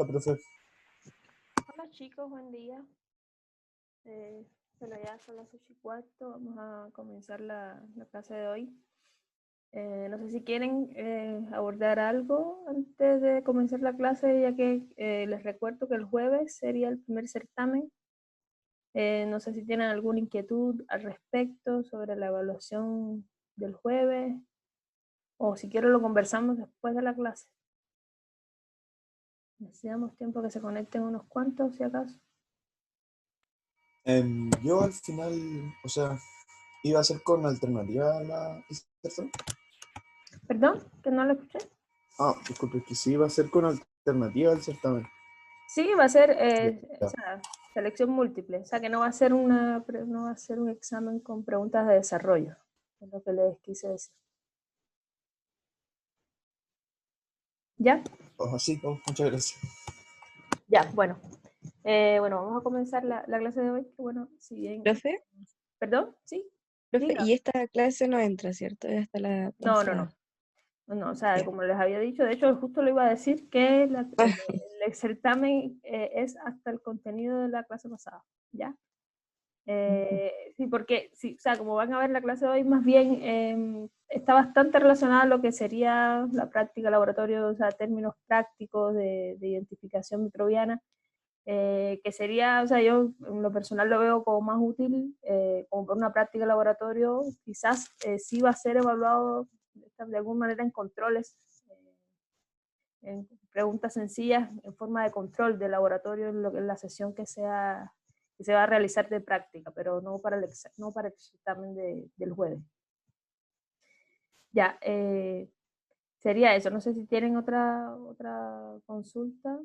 Hola, profe. Hola chicos, buen día. Bueno, ya son las 8:15, vamos a comenzar la clase de hoy. No sé si quieren abordar algo antes de comenzar la clase, ya que les recuerdo que el jueves sería el primer certamen. No sé si tienen alguna inquietud al respecto sobre la evaluación del jueves, o si quieren lo conversamos después de la clase. Necesitamos tiempo que se conecten unos cuantos, si acaso. Yo al final, o sea, iba a ser con alternativa a la disertación. ¿Perdón? ¿Que no lo escuché? Disculpe, que sí iba a ser con alternativa al certamen. Sí, va a ser o Ya. sea, selección múltiple, o sea que no va a ser no va a ser un examen con preguntas de desarrollo, es lo que les quise decir. ¿Ya? Sí, muchas gracias. Ya, bueno. Bueno, vamos a comenzar la clase de hoy, que bueno, si bien... Profe, ¿Perdón? ¿Sí? profe, Diga. y esta clase no entra, ¿cierto? Es hasta la No, no, pasada. no. No, o sea, Ya. como les había dicho, de hecho justo lo iba a decir, que el certamen es hasta el contenido de la clase pasada, ¿ya? Sí, porque sí, o sea, como van a ver la clase de hoy, más bien está bastante relacionada a lo que sería la práctica laboratorio, o sea, términos prácticos de identificación microbiana, que sería, o sea, yo en lo personal lo veo como más útil, como para una práctica de laboratorio, quizás sí va a ser evaluado de alguna manera en controles, en preguntas sencillas, en forma de control de laboratorio en la sesión que se va a realizar de práctica, pero no para no para el examen del jueves. Ya, sería eso. No sé si tienen otra consulta.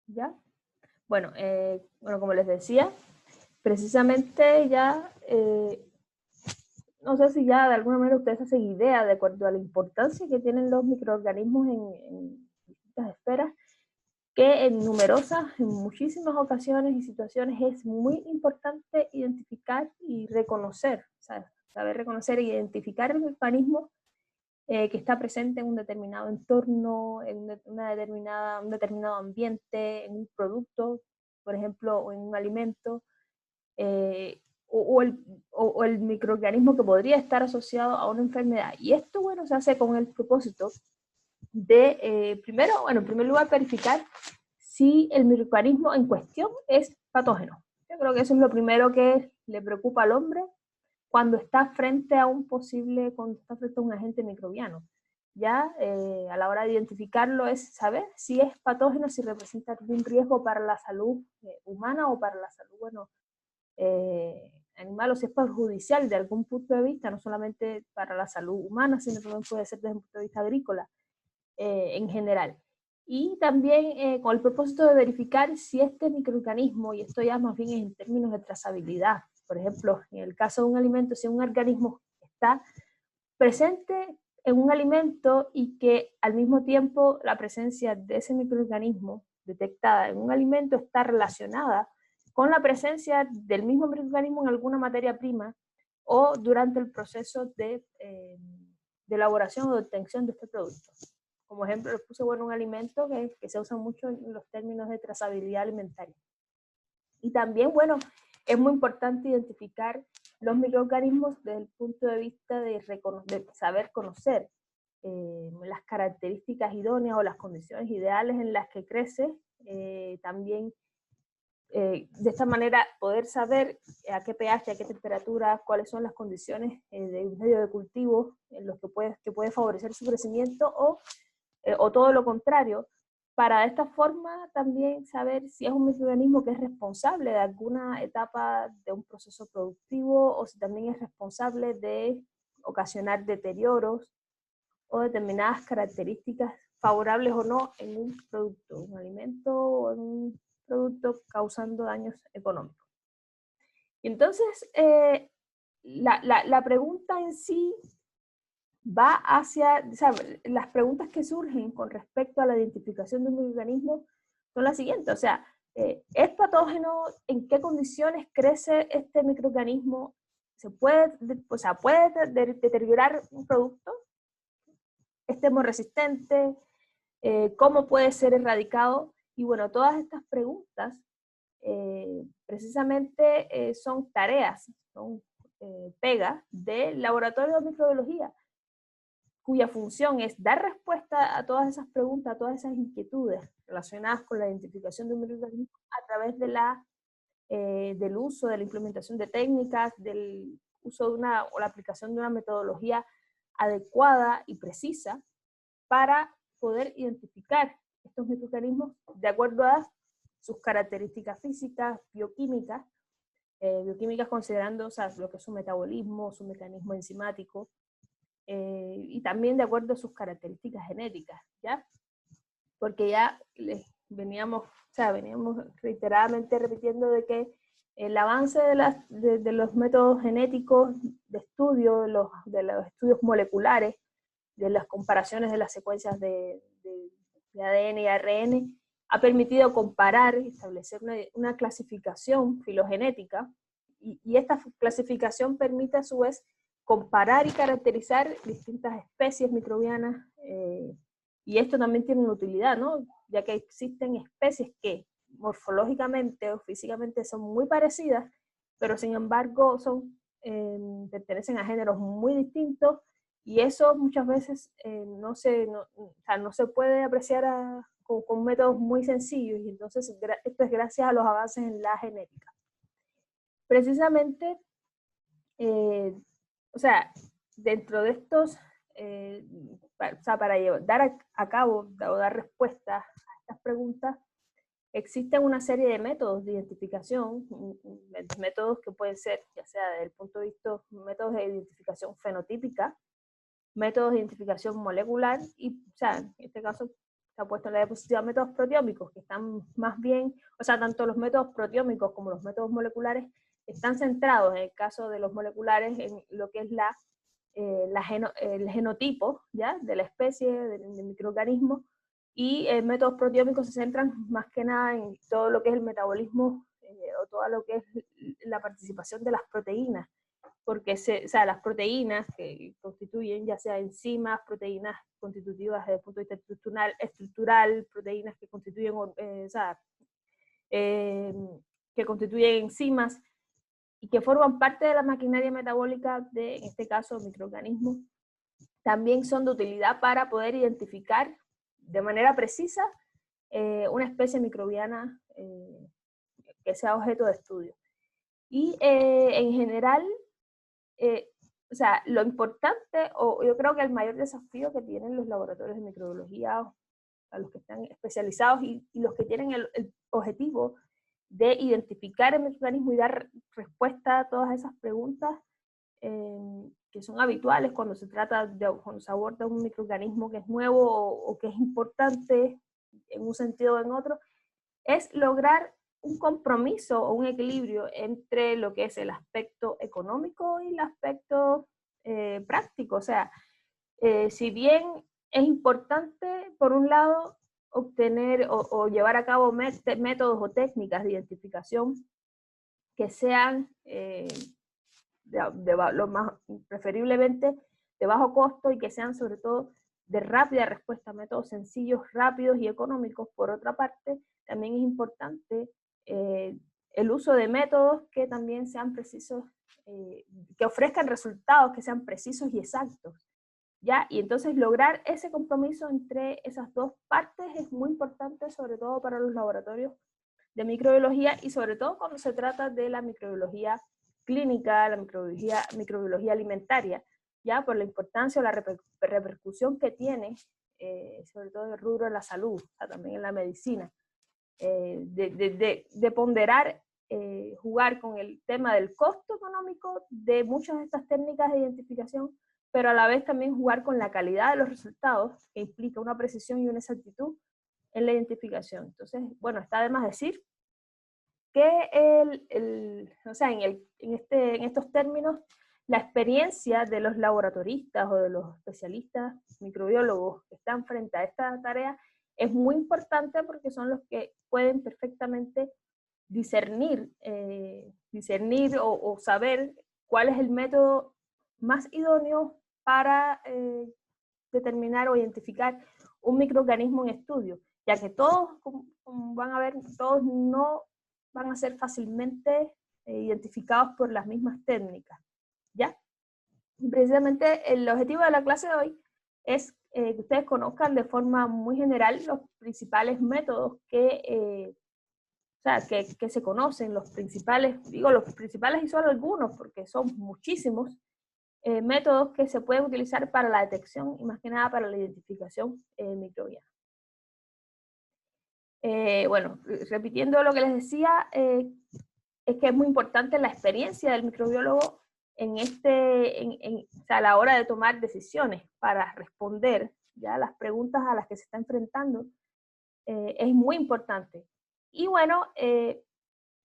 ¿Ya? Bueno, como les decía, precisamente ya, no sé si ya de alguna manera ustedes hacen idea de acuerdo a la importancia que tienen los microorganismos en distintas esferas, que en muchísimas ocasiones y situaciones es muy importante identificar y reconocer, o sea, saber reconocer e identificar el mecanismo que está presente en un determinado entorno, en un determinado ambiente, en un producto, por ejemplo, o en un alimento, o el microorganismo que podría estar asociado a una enfermedad. Y esto, bueno, se hace con el propósito de, primero, bueno, en primer lugar, verificar si el microorganismo en cuestión es patógeno. Yo creo que eso es lo primero que le preocupa al hombre cuando está frente a cuando está frente a un agente microbiano. Ya a la hora de identificarlo es saber si es patógeno, si representa algún riesgo para la salud humana o para la salud, bueno, animal, o si es perjudicial de algún punto de vista, no solamente para la salud humana, sino también puede ser desde un punto de vista agrícola en general. Y también con el propósito de verificar si este microorganismo, y esto ya más bien es en términos de trazabilidad, por ejemplo, en el caso de un alimento, si un organismo está presente en un alimento y que al mismo tiempo la presencia de ese microorganismo detectada en un alimento está relacionada con la presencia del mismo microorganismo en alguna materia prima o durante el proceso de elaboración o de obtención de este producto. Como ejemplo, les puse bueno, un alimento que se usa mucho en los términos de trazabilidad alimentaria. Y también, bueno, es muy importante identificar los microorganismos desde el punto de vista de saber conocer las características idóneas o las condiciones ideales en las que crece. También de esta manera poder saber a qué pH, a qué temperatura, cuáles son las condiciones de un medio de cultivo en los que puede favorecer su crecimiento o todo lo contrario, para de esta forma también saber si es un microorganismo que es responsable de alguna etapa de un proceso productivo o si también es responsable de ocasionar deterioros o determinadas características favorables o no en un producto, un alimento o en un producto causando daños económicos. Y entonces, la pregunta en sí va hacia, o sea, las preguntas que surgen con respecto a la identificación de un microorganismo son las siguientes, o sea, ¿es patógeno? ¿En qué condiciones crece este microorganismo? ¿Puede deteriorar un producto? ¿Es termoresistente? cómo puede ser erradicado, y bueno, todas estas preguntas precisamente son tareas, son pegas del laboratorio de microbiología, cuya función es dar respuesta a todas esas preguntas, a todas esas inquietudes relacionadas con la identificación de un microorganismo a través de del uso, de la implementación de técnicas, del uso de o la aplicación de una metodología adecuada y precisa para poder identificar estos microorganismos de acuerdo a sus características físicas, bioquímicas, bioquímicas considerando, o sea, lo que es su metabolismo, su mecanismo enzimático, y también de acuerdo a sus características genéticas, ¿ya? Porque ya veníamos reiteradamente repitiendo de que el avance de los métodos genéticos de estudio, de los estudios moleculares, de las comparaciones de las secuencias de ADN y ARN, ha permitido comparar y establecer una clasificación filogenética, y esta clasificación permite a su vez comparar y caracterizar distintas especies microbianas, y esto también tiene una utilidad, ¿no? Ya que existen especies que morfológicamente o físicamente son muy parecidas, pero sin embargo pertenecen a géneros muy distintos, y eso muchas veces no se puede apreciar con métodos muy sencillos, y entonces esto es gracias a los avances en la genética. Precisamente, o sea, dentro de estos, para dar a cabo o dar respuesta a estas preguntas, existen una serie de métodos de identificación, métodos que pueden ser, ya sea desde el punto de vista, métodos de identificación fenotípica, métodos de identificación molecular, y, o sea, en este caso se ha puesto en la diapositiva métodos proteómicos, que están más bien, o sea, tanto los métodos proteómicos como los métodos moleculares están centrados, en el caso de los moleculares, en lo que es el genotipo, ¿ya?, de la especie, del microorganismo, y métodos proteómicos se centran más que nada en todo lo que es el metabolismo, o todo lo que es la participación de las proteínas, porque o sea, las proteínas que constituyen, ya sea enzimas, proteínas constitutivas desde el punto de vista estructural, proteínas que constituyen, que constituyen enzimas y que forman parte de la maquinaria metabólica de, en este caso, microorganismos, también son de utilidad para poder identificar de manera precisa una especie microbiana que sea objeto de estudio. Y en general, o sea, lo importante, o yo creo que el mayor desafío que tienen los laboratorios de microbiología, a los que están especializados y los que tienen el objetivo de identificar el microorganismo y dar respuesta a todas esas preguntas que son habituales cuando cuando se aborda un microorganismo que es nuevo o que es importante en un sentido o en otro, es lograr un compromiso o un equilibrio entre lo que es el aspecto económico y el aspecto práctico. O sea, si bien es importante, por un lado, obtener o llevar a cabo métodos o técnicas de identificación que sean lo más preferiblemente de bajo costo y que sean sobre todo de rápida respuesta, métodos sencillos, rápidos y económicos. Por otra parte, también es importante el uso de métodos que también sean precisos, que ofrezcan resultados que sean precisos y exactos, ¿ya? Y entonces lograr ese compromiso entre esas dos partes es muy importante, sobre todo para los laboratorios de microbiología y sobre todo cuando se trata de la microbiología clínica, la microbiología alimentaria, ya por la importancia o la repercusión que tiene, sobre todo en el rubro de la salud, o sea, también en la medicina, de ponderar, jugar con el tema del costo económico de muchas de estas técnicas de identificación, pero a la vez también jugar con la calidad de los resultados, que implica una precisión y una exactitud en la identificación. Entonces, bueno, está de más decir que o sea, en estos términos, la experiencia de los laboratoristas o de los especialistas microbiólogos que están frente a esta tarea es muy importante porque son los que pueden perfectamente discernir o saber cuál es el método más idóneo para determinar o identificar un microorganismo en estudio, ya que todos, como van a ver, todos no van a ser fácilmente identificados por las mismas técnicas, ¿ya? Y precisamente el objetivo de la clase de hoy es que ustedes conozcan de forma muy general los principales métodos que se conocen, los principales, digo los principales y solo algunos, porque son muchísimos métodos que se pueden utilizar para la detección y más que nada para la identificación microbiana. Bueno, repitiendo lo que les decía, es que es muy importante la experiencia del microbiólogo a la hora de tomar decisiones para responder ya las preguntas a las que se está enfrentando, es muy importante. Y bueno,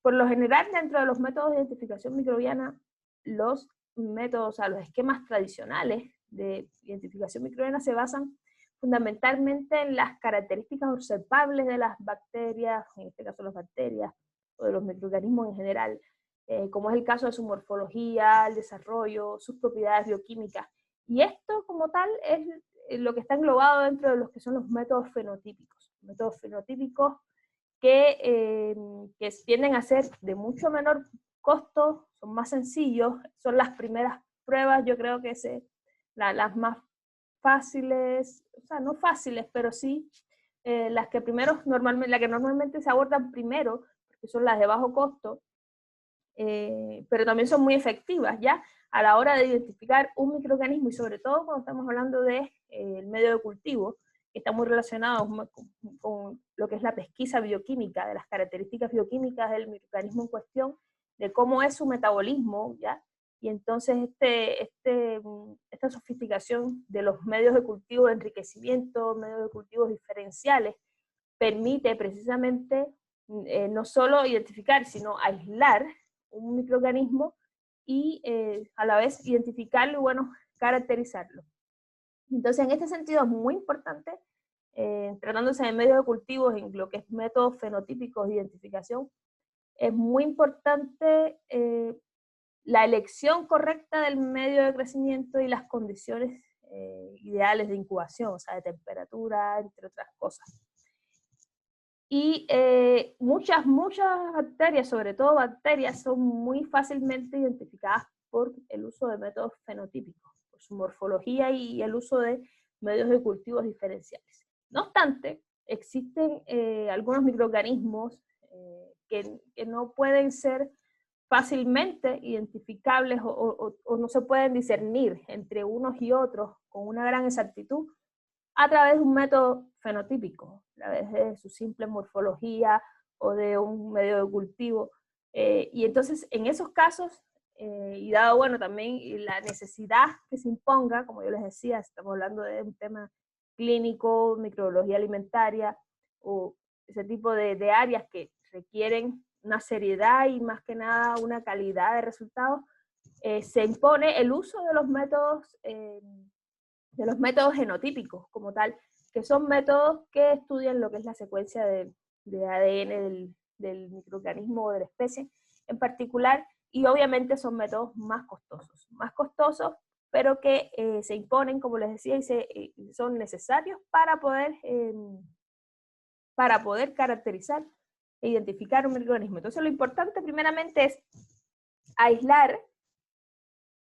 por lo general, dentro de los métodos de identificación microbiana, los métodos, los esquemas tradicionales de identificación microbiana se basan fundamentalmente en las características observables de las bacterias, en este caso las bacterias, o de los microorganismos en general, como es el caso de su morfología, el desarrollo, sus propiedades bioquímicas. Y esto como tal es lo que está englobado dentro de los que son los métodos fenotípicos. Métodos fenotípicos que tienden a ser de mucho menor costo, son más sencillos, son las primeras pruebas, yo creo que las más fáciles, o sea, no fáciles, pero sí las que normalmente se abordan primero, porque son las de bajo costo, pero también son muy efectivas, ¿ya? A la hora de identificar un microorganismo, y sobre todo cuando estamos hablando de el medio de cultivo, que está muy relacionado con lo que es la pesquisa bioquímica, de las características bioquímicas del microorganismo en cuestión, de cómo es su metabolismo, ¿ya? Y entonces esta sofisticación de los medios de cultivo de enriquecimiento, medios de cultivos diferenciales, permite precisamente no solo identificar, sino aislar un microorganismo y a la vez identificarlo y, bueno, caracterizarlo. Entonces, en este sentido es muy importante, tratándose de medios de cultivos en lo que es métodos fenotípicos de identificación, es muy importante la elección correcta del medio de crecimiento y las condiciones ideales de incubación, o sea, de temperatura, entre otras cosas. Y muchas bacterias, sobre todo bacterias, son muy fácilmente identificadas por el uso de métodos fenotípicos, por su morfología y el uso de medios de cultivos diferenciales. No obstante, existen algunos microorganismos que no pueden ser fácilmente identificables o no se pueden discernir entre unos y otros con una gran exactitud a través de un método fenotípico, a través de su simple morfología o de un medio de cultivo. Y entonces, en esos casos, y dado, bueno, también la necesidad que se imponga, como yo les decía, estamos hablando de un tema clínico, microbiología alimentaria, o ese tipo de áreas que requieren una seriedad y más que nada una calidad de resultados, se impone el uso de los métodos genotípicos como tal, que son métodos que estudian lo que es la secuencia de ADN del microorganismo o de la especie en particular, y obviamente son métodos más costosos, pero que se imponen, como les decía, y son necesarios para poder caracterizar e identificar un microorganismo. Entonces lo importante primeramente es aislar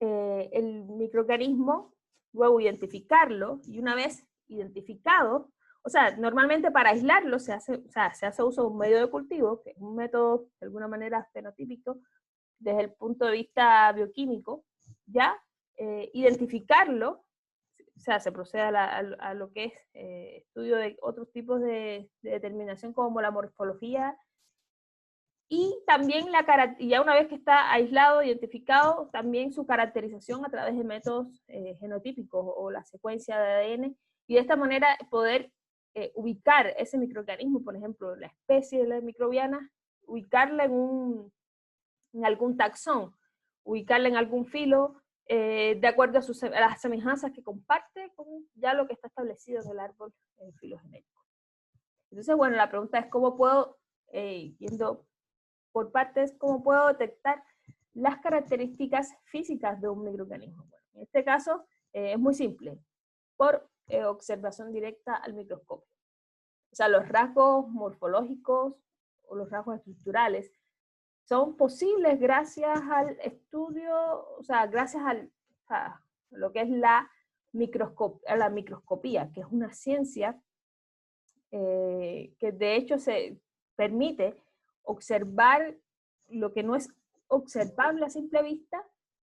el microorganismo, luego identificarlo, y una vez identificado, o sea, normalmente para aislarlo se hace uso de un medio de cultivo, que es un método de alguna manera fenotípico desde el punto de vista bioquímico, ya identificarlo, o sea, se procede a lo que es estudio de otros tipos de determinación como la morfología, y también ya una vez que está aislado, identificado, también su caracterización a través de métodos genotípicos o la secuencia de ADN, y de esta manera poder ubicar ese microorganismo, por ejemplo, la especie de la microbiana, ubicarla en algún taxón, ubicarla en algún filo, de acuerdo a las semejanzas que comparte con ya lo que está establecido en el árbol filogenético. Entonces, bueno, la pregunta es cómo puedo, yendo por partes, cómo puedo detectar las características físicas de un microorganismo. Bueno, en este caso es muy simple, por observación directa al microscopio. O sea, los rasgos morfológicos o los rasgos estructurales son posibles gracias al estudio, o sea, gracias a lo que es la microscopía, que es una ciencia que de hecho se permite observar lo que no es observable a simple vista,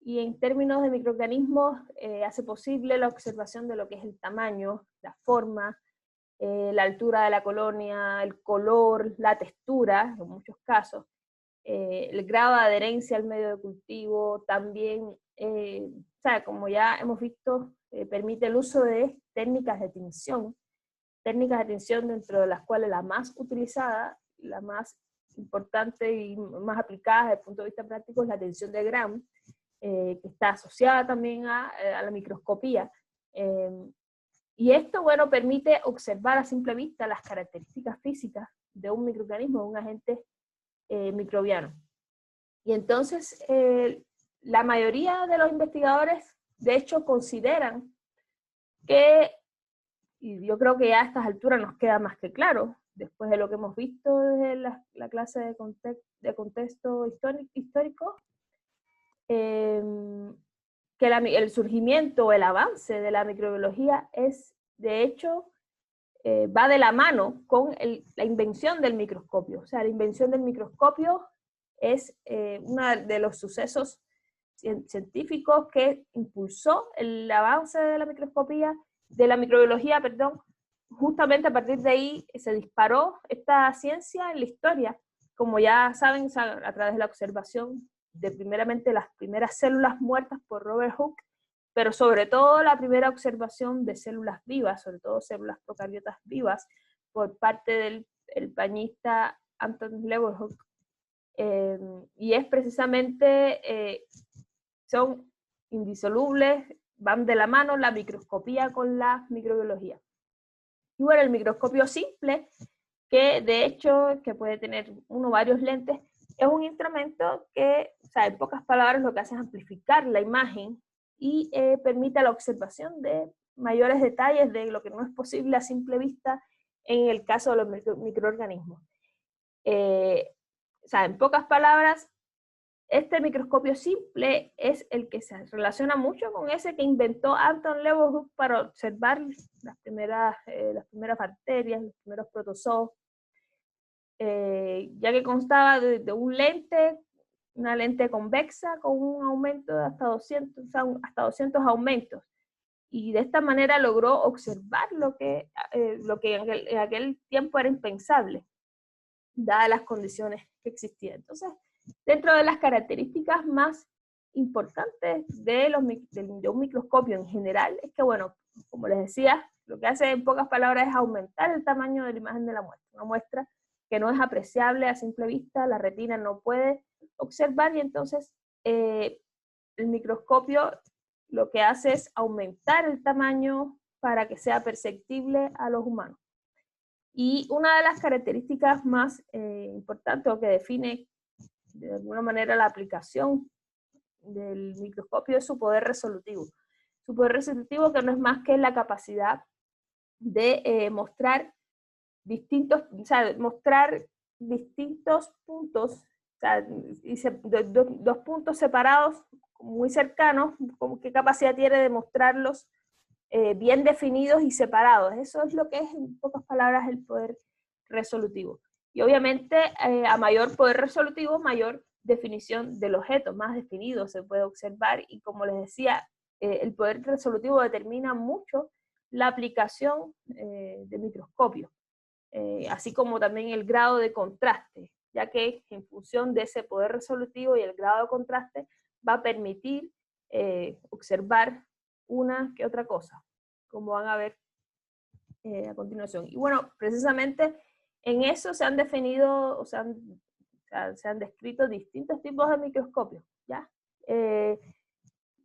y en términos de microorganismos hace posible la observación de lo que es el tamaño, la forma, la altura de la colonia, el color, la textura, en muchos casos, el grado de adherencia al medio de cultivo, también, o sea, como ya hemos visto, permite el uso de técnicas de tinción dentro de las cuales la más utilizada, la más importante y más aplicada desde el punto de vista práctico es la tinción de Gram, que está asociada también a la microscopía. Y esto, bueno, permite observar a simple vista las características físicas de un microorganismo, de un agente microbiano. Y entonces, la mayoría de los investigadores, de hecho, consideran que, y yo creo que ya a estas alturas nos queda más que claro, después de lo que hemos visto desde la clase de contexto histórico, que el surgimiento o el avance de la microbiología es, de hecho, va de la mano con la invención del microscopio. O sea, la invención del microscopio es uno de los sucesos científicos que impulsó el avance de la microbiología, perdón. Justamente a partir de ahí se disparó esta ciencia en la historia, como ya saben, a través de la observación de primeramente las primeras células muertas por Robert Hooke, pero sobre todo la primera observación de células vivas, sobre todo células procariotas vivas, por parte del bañista Anton Leeuwenhoek. Y es precisamente, son indisolubles, van de la mano la microscopía con la microbiología. Y bueno, el microscopio simple, que de hecho que puede tener uno o varios lentes, es un instrumento que, o sea, en pocas palabras, lo que hace es amplificar la imagen y permite la observación de mayores detalles de lo que no es posible a simple vista en el caso de los microorganismos. O sea, en pocas palabras, este microscopio simple es el que se relaciona mucho con ese que inventó Anton Leeuwenhoek para observar las primeras bacterias, los primeros protozoos, ya que constaba de una lente convexa con un aumento de hasta 200 aumentos. Y de esta manera logró observar lo que en aquel tiempo era impensable, dadas las condiciones que existían. Entonces, dentro de las características más importantes de un microscopio en general, es que, bueno, como les decía, lo que hace en pocas palabras es aumentar el tamaño de la imagen de la muestra. Una muestra que no es apreciable a simple vista, la retina no puede observar, y entonces el microscopio lo que hace es aumentar el tamaño para que sea perceptible a los humanos. Y una de las características más importantes, o que define de alguna manera la aplicación del microscopio, es su poder resolutivo. Su poder resolutivo, que no es más que la capacidad de mostrar distintos puntos, o sea, dos puntos separados muy cercanos, qué capacidad tiene de mostrarlos bien definidos y separados. Eso es lo que es, en pocas palabras, el poder resolutivo. Y obviamente, a mayor poder resolutivo, mayor definición del objeto, más definido se puede observar, y como les decía, el poder resolutivo determina mucho la aplicación de microscopio, así como también el grado de contraste, ya que en función de ese poder resolutivo y el grado de contraste va a permitir observar una que otra cosa, como van a ver a continuación. Y bueno, precisamente en eso se han definido, o se han descrito distintos tipos de microscopios, ¿ya?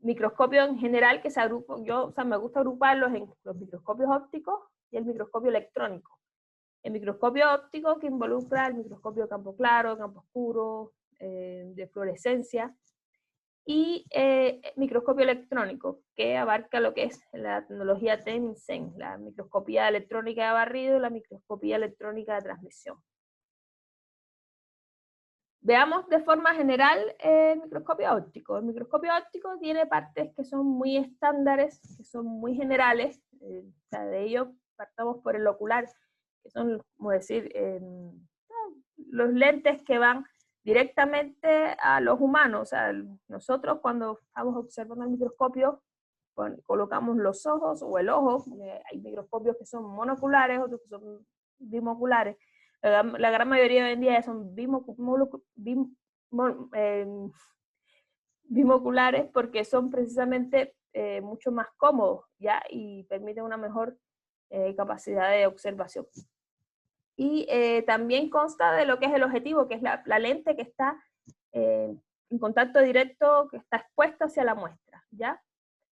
Microscopio en general, que se agrupa, me gusta agruparlos en los microscopios ópticos y el microscopio electrónico. El microscopio óptico, que involucra el microscopio de campo claro, campo oscuro, de fluorescencia, y microscopio electrónico, que abarca lo que es la tecnología TEM-SEM, la microscopía electrónica de barrido y la microscopía electrónica de transmisión. Veamos de forma general el microscopio óptico. El microscopio óptico tiene partes que son muy estándares, que son muy generales. O sea, de ello partamos por el ocular, que son, como decir, los lentes que van directamente a los humanos. O sea, nosotros cuando estamos observando el microscopio, colocamos los ojos o el ojo. Hay microscopios que son monoculares, otros que son bimoculares. La gran mayoría hoy en día son bimoculares porque son precisamente mucho más cómodos, ¿ya? Y permiten una mejor capacidad de observación. Y también consta de lo que es el objetivo, que es la lente que está en contacto directo, que está expuesta hacia la muestra, ¿ya?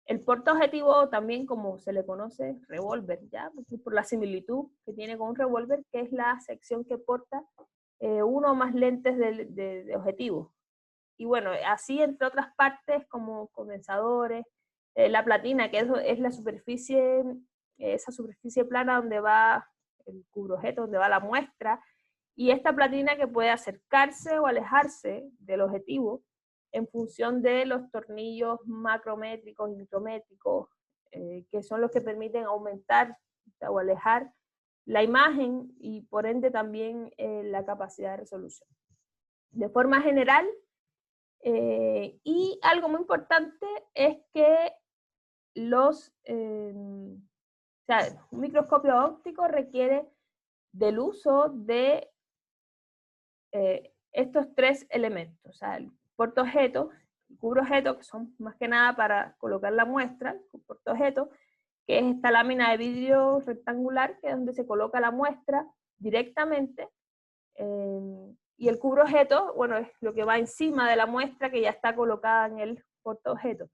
El portaobjetivo también, como se le conoce, revólver, ¿ya? Por la similitud que tiene con un revólver, que es la sección que porta uno o más lentes de objetivo. Y bueno, así entre otras partes como condensadores, la platina, que es la superficie, esa superficie plana donde va el cubreobjeto, donde va la muestra, y esta platina que puede acercarse o alejarse del objetivo en función de los tornillos macrométricos y micrométricos, que son los que permiten aumentar o alejar la imagen y por ende también la capacidad de resolución. De forma general, y algo muy importante es que o sea, un microscopio óptico requiere del uso de estos tres elementos, o sea, el portaobjeto, el cubreobjeto, que son más que nada para colocar la muestra, el portaobjeto, que es esta lámina de vidrio rectangular, que es donde se coloca la muestra directamente, y el cubreobjeto, bueno, es lo que va encima de la muestra que ya está colocada en el portaobjeto.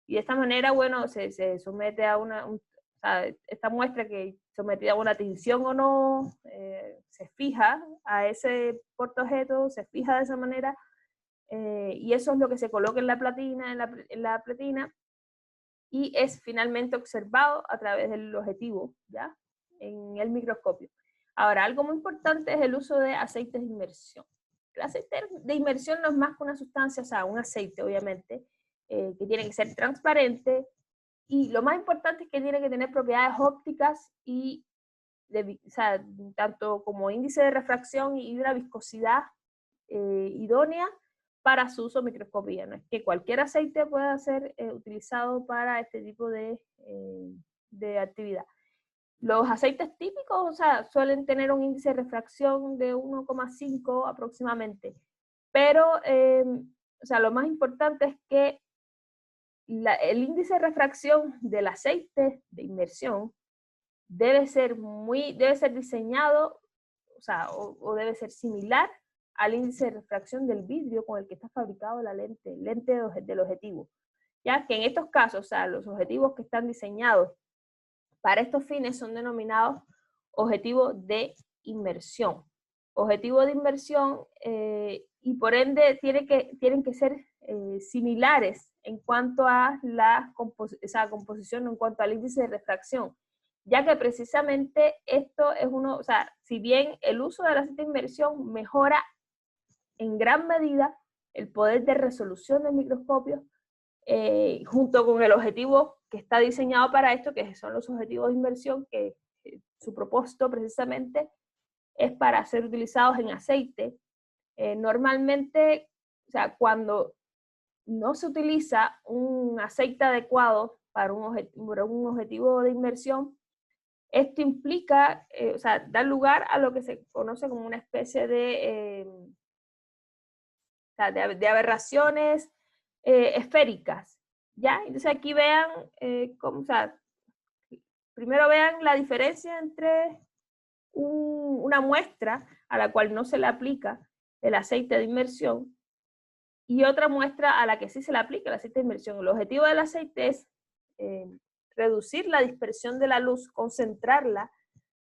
Y de esta manera, bueno, se somete a o sea, esta muestra que sometida a una tinción o no, se fija a ese portaobjeto, se fija de esa manera, y eso es lo que se coloca en la platina, en la platina, y es finalmente observado a través del objetivo, ¿ya? En el microscopio. Ahora, algo muy importante es el uso de aceites de inmersión. El aceite de inmersión no es más que una sustancia, o sea, un aceite, obviamente, que tiene que ser transparente, y lo más importante es que tiene que tener propiedades ópticas y o sea, tanto como índice de refracción y una viscosidad idónea para su uso en microscopía. No es que cualquier aceite pueda ser utilizado para este tipo de actividad. Los aceites típicos, o sea, suelen tener un índice de refracción de 1,5 aproximadamente, pero, o sea, lo más importante es que el índice de refracción del aceite de inmersión debe ser diseñado, o sea, o debe ser similar al índice de refracción del vidrio con el que está fabricado la lente del objetivo. Ya que en estos casos, o sea, los objetivos que están diseñados para estos fines son denominados objetivos de inmersión. Objetivo de inmersión, y por ende tienen que ser similares en cuanto a la composición, en cuanto al índice de refracción, ya que precisamente esto es o sea, si bien el uso de la aceite de inmersión mejora en gran medida el poder de resolución del microscopio, junto con el objetivo que está diseñado para esto, que son los objetivos de inmersión, que su propósito precisamente es para ser utilizados en aceite. Normalmente, o sea, cuando no se utiliza un aceite adecuado para un objetivo de inmersión, esto implica, o sea, da lugar a lo que se conoce como una especie de aberraciones esféricas, ¿ya? Entonces aquí vean cómo, o sea, primero vean la diferencia entre una muestra a la cual no se le aplica el aceite de inmersión y otra muestra a la que sí se le aplica el aceite de inmersión. El objetivo del aceite es reducir la dispersión de la luz, concentrarla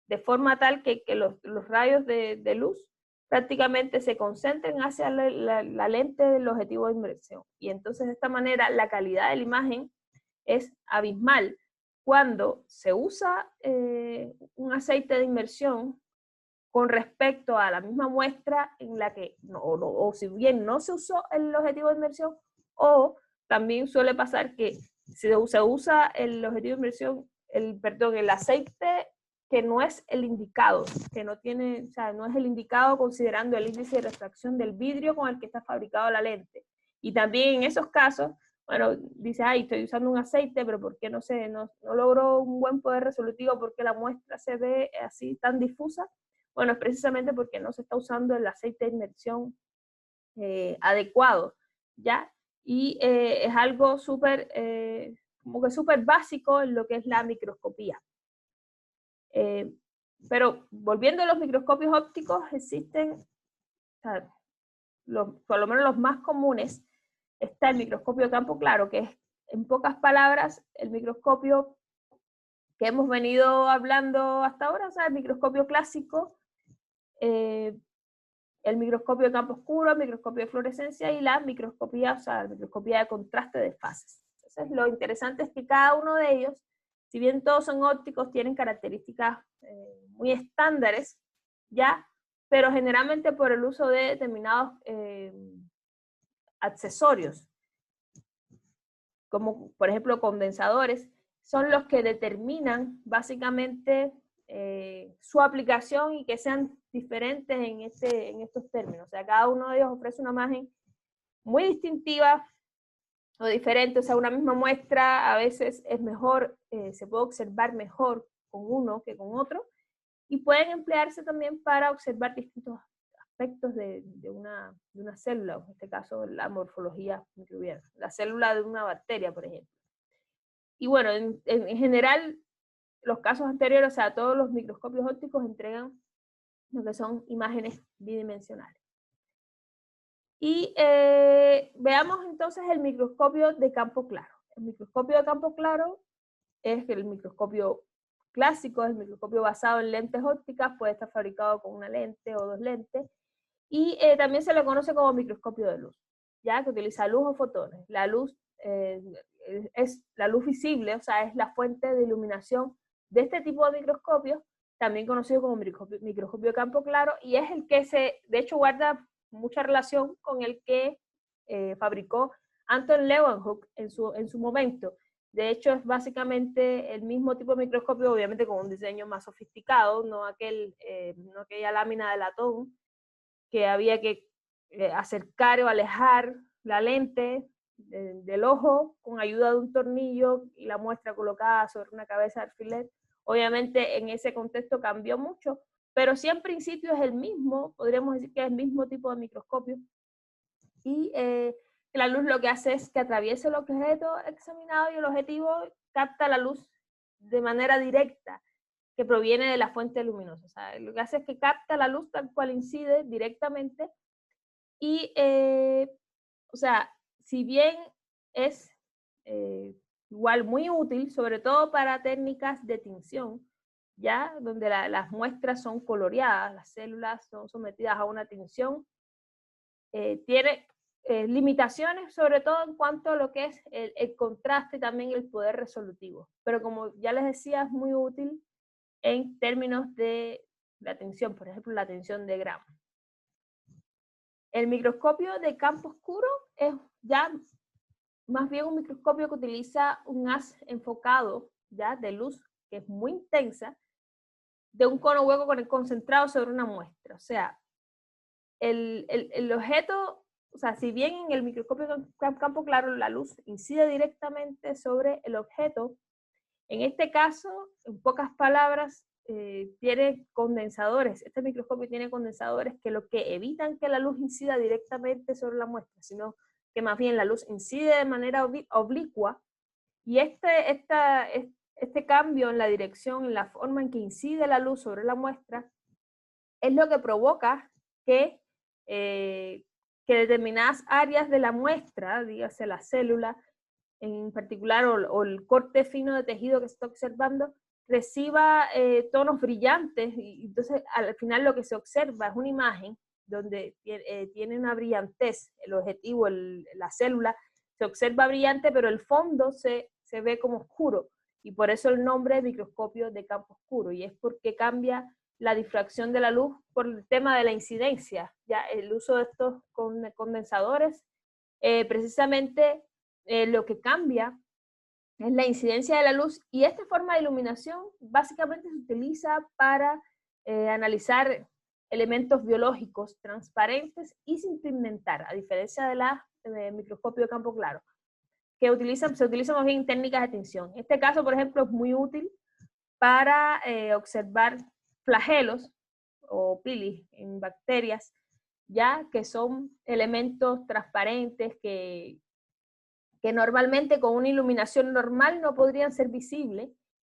de forma tal que los rayos de luz prácticamente se concentren hacia la lente del objetivo de inmersión. Y entonces de esta manera la calidad de la imagen es abismal. Cuando se usa un aceite de inmersión con respecto a la misma muestra en la que, o si bien no se usó el objetivo de inmersión, o también suele pasar que se usa el objetivo de inmersión, el aceite que no es el indicado, que no tiene, o sea, no es el indicado considerando el índice de refracción del vidrio con el que está fabricado la lente. Y también en esos casos, bueno, dice, ay, estoy usando un aceite, pero ¿por qué no logro un buen poder resolutivo? ¿Por qué la muestra se ve así tan difusa? Bueno, es precisamente porque no se está usando el aceite de inmersión adecuado, ¿ya? Y es algo súper, como que súper básico en lo que es la microscopía. Pero volviendo a los microscopios ópticos, existen, o sea, por lo menos los más comunes, está el microscopio de campo claro, que es, en pocas palabras, el microscopio que hemos venido hablando hasta ahora, o sea, el microscopio clásico, el microscopio de campo oscuro, el microscopio de fluorescencia y la microscopía, o sea, la microscopía de contraste de fases. Entonces, lo interesante es que cada uno de ellos, si bien todos son ópticos, tienen características muy estándares, ¿ya? Pero generalmente por el uso de determinados accesorios, como por ejemplo condensadores, son los que determinan básicamente su aplicación y que sean diferentes en estos términos. O sea, cada uno de ellos ofrece una imagen muy distintiva o diferente. O sea, una misma muestra a veces es mejor, se puede observar mejor con uno que con otro, y pueden emplearse también para observar distintos aspectos de una célula, en este caso la morfología microbiana, la célula de una bacteria, por ejemplo. Y bueno, en general, los casos anteriores, o sea, todos los microscopios ópticos entregan lo que son imágenes bidimensionales. Y veamos entonces el microscopio de campo claro. El microscopio de campo claro es el microscopio clásico, es el microscopio basado en lentes ópticas, puede estar fabricado con una lente o dos lentes, y también se le conoce como microscopio de luz, ya que utiliza luz o fotones. La luz es la luz visible, o sea, es la fuente de iluminación de este tipo de microscopios, también conocido como microscopio de campo claro, y es el que de hecho guarda mucha relación con el que fabricó Anton Leeuwenhoek en su momento. De hecho, es básicamente el mismo tipo de microscopio, obviamente con un diseño más sofisticado, no aquella lámina de latón que había que acercar o alejar la lente del ojo con ayuda de un tornillo y la muestra colocada sobre una cabeza de alfiler. Obviamente en ese contexto cambió mucho, pero sí en principio es el mismo, podríamos decir que es el mismo tipo de microscopio. Y la luz lo que hace es que atraviesa el objeto examinado y el objetivo capta la luz de manera directa que proviene de la fuente luminosa. O sea, lo que hace es que capta la luz tal cual incide directamente y, o sea, si bien es igual muy útil, sobre todo para técnicas de tinción, ya donde las muestras son coloreadas, las células son sometidas a una tinción, tiene limitaciones, sobre todo en cuanto a lo que es el contraste y también el poder resolutivo. Pero como ya les decía, es muy útil en términos de la tinción, por ejemplo, la tinción de gramo. El microscopio de campo oscuro es ya más bien un microscopio que utiliza un haz enfocado ya de luz que es muy intensa de un cono hueco concentrado sobre una muestra. O sea, el objeto, o sea, si bien en el microscopio de campo claro la luz incide directamente sobre el objeto, en este caso, en pocas palabras, tiene condensadores. Este microscopio tiene condensadores que lo que evitan que la luz incida directamente sobre la muestra, sino que más bien la luz incide de manera oblicua, y este cambio en la dirección, en la forma en que incide la luz sobre la muestra, es lo que provoca que determinadas áreas de la muestra, dígase la célula en particular, o el corte fino de tejido que se está observando, reciba tonos brillantes, y entonces al final lo que se observa es una imagen donde tiene una brillantez, el objetivo, la célula, se observa brillante, pero el fondo se ve como oscuro, y por eso el nombre es microscopio de campo oscuro, y es porque cambia la difracción de la luz por el tema de la incidencia. Ya el uso de estos condensadores, precisamente lo que cambia es la incidencia de la luz, y esta forma de iluminación básicamente se utiliza para analizar elementos biológicos transparentes y sin pigmentar, a diferencia de la microscopio de campo claro, que se utilizan más bien técnicas de tinción. En este caso, por ejemplo, es muy útil para observar flagelos o pilis en bacterias, ya que son elementos transparentes que normalmente con una iluminación normal no podrían ser visibles,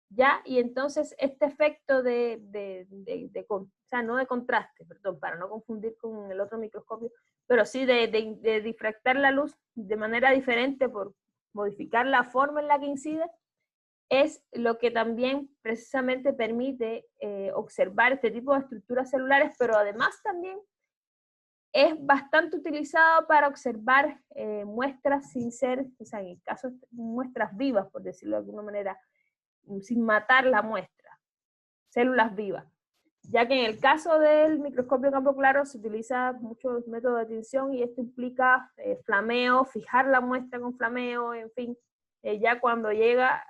¿ya? Y entonces este efecto o sea, no de contraste, perdón, para no confundir con el otro microscopio, pero sí de difractar la luz de manera diferente por modificar la forma en la que incide, es lo que también precisamente permite observar este tipo de estructuras celulares, pero además también es bastante utilizado para observar muestras sin ser, o sea, en el caso de muestras vivas, por decirlo de alguna manera, sin matar la muestra, células vivas. Ya que en el caso del microscopio de campo claro se utiliza muchos métodos de tinción y esto implica flameo, fijar la muestra con flameo, en fin. Ya cuando llega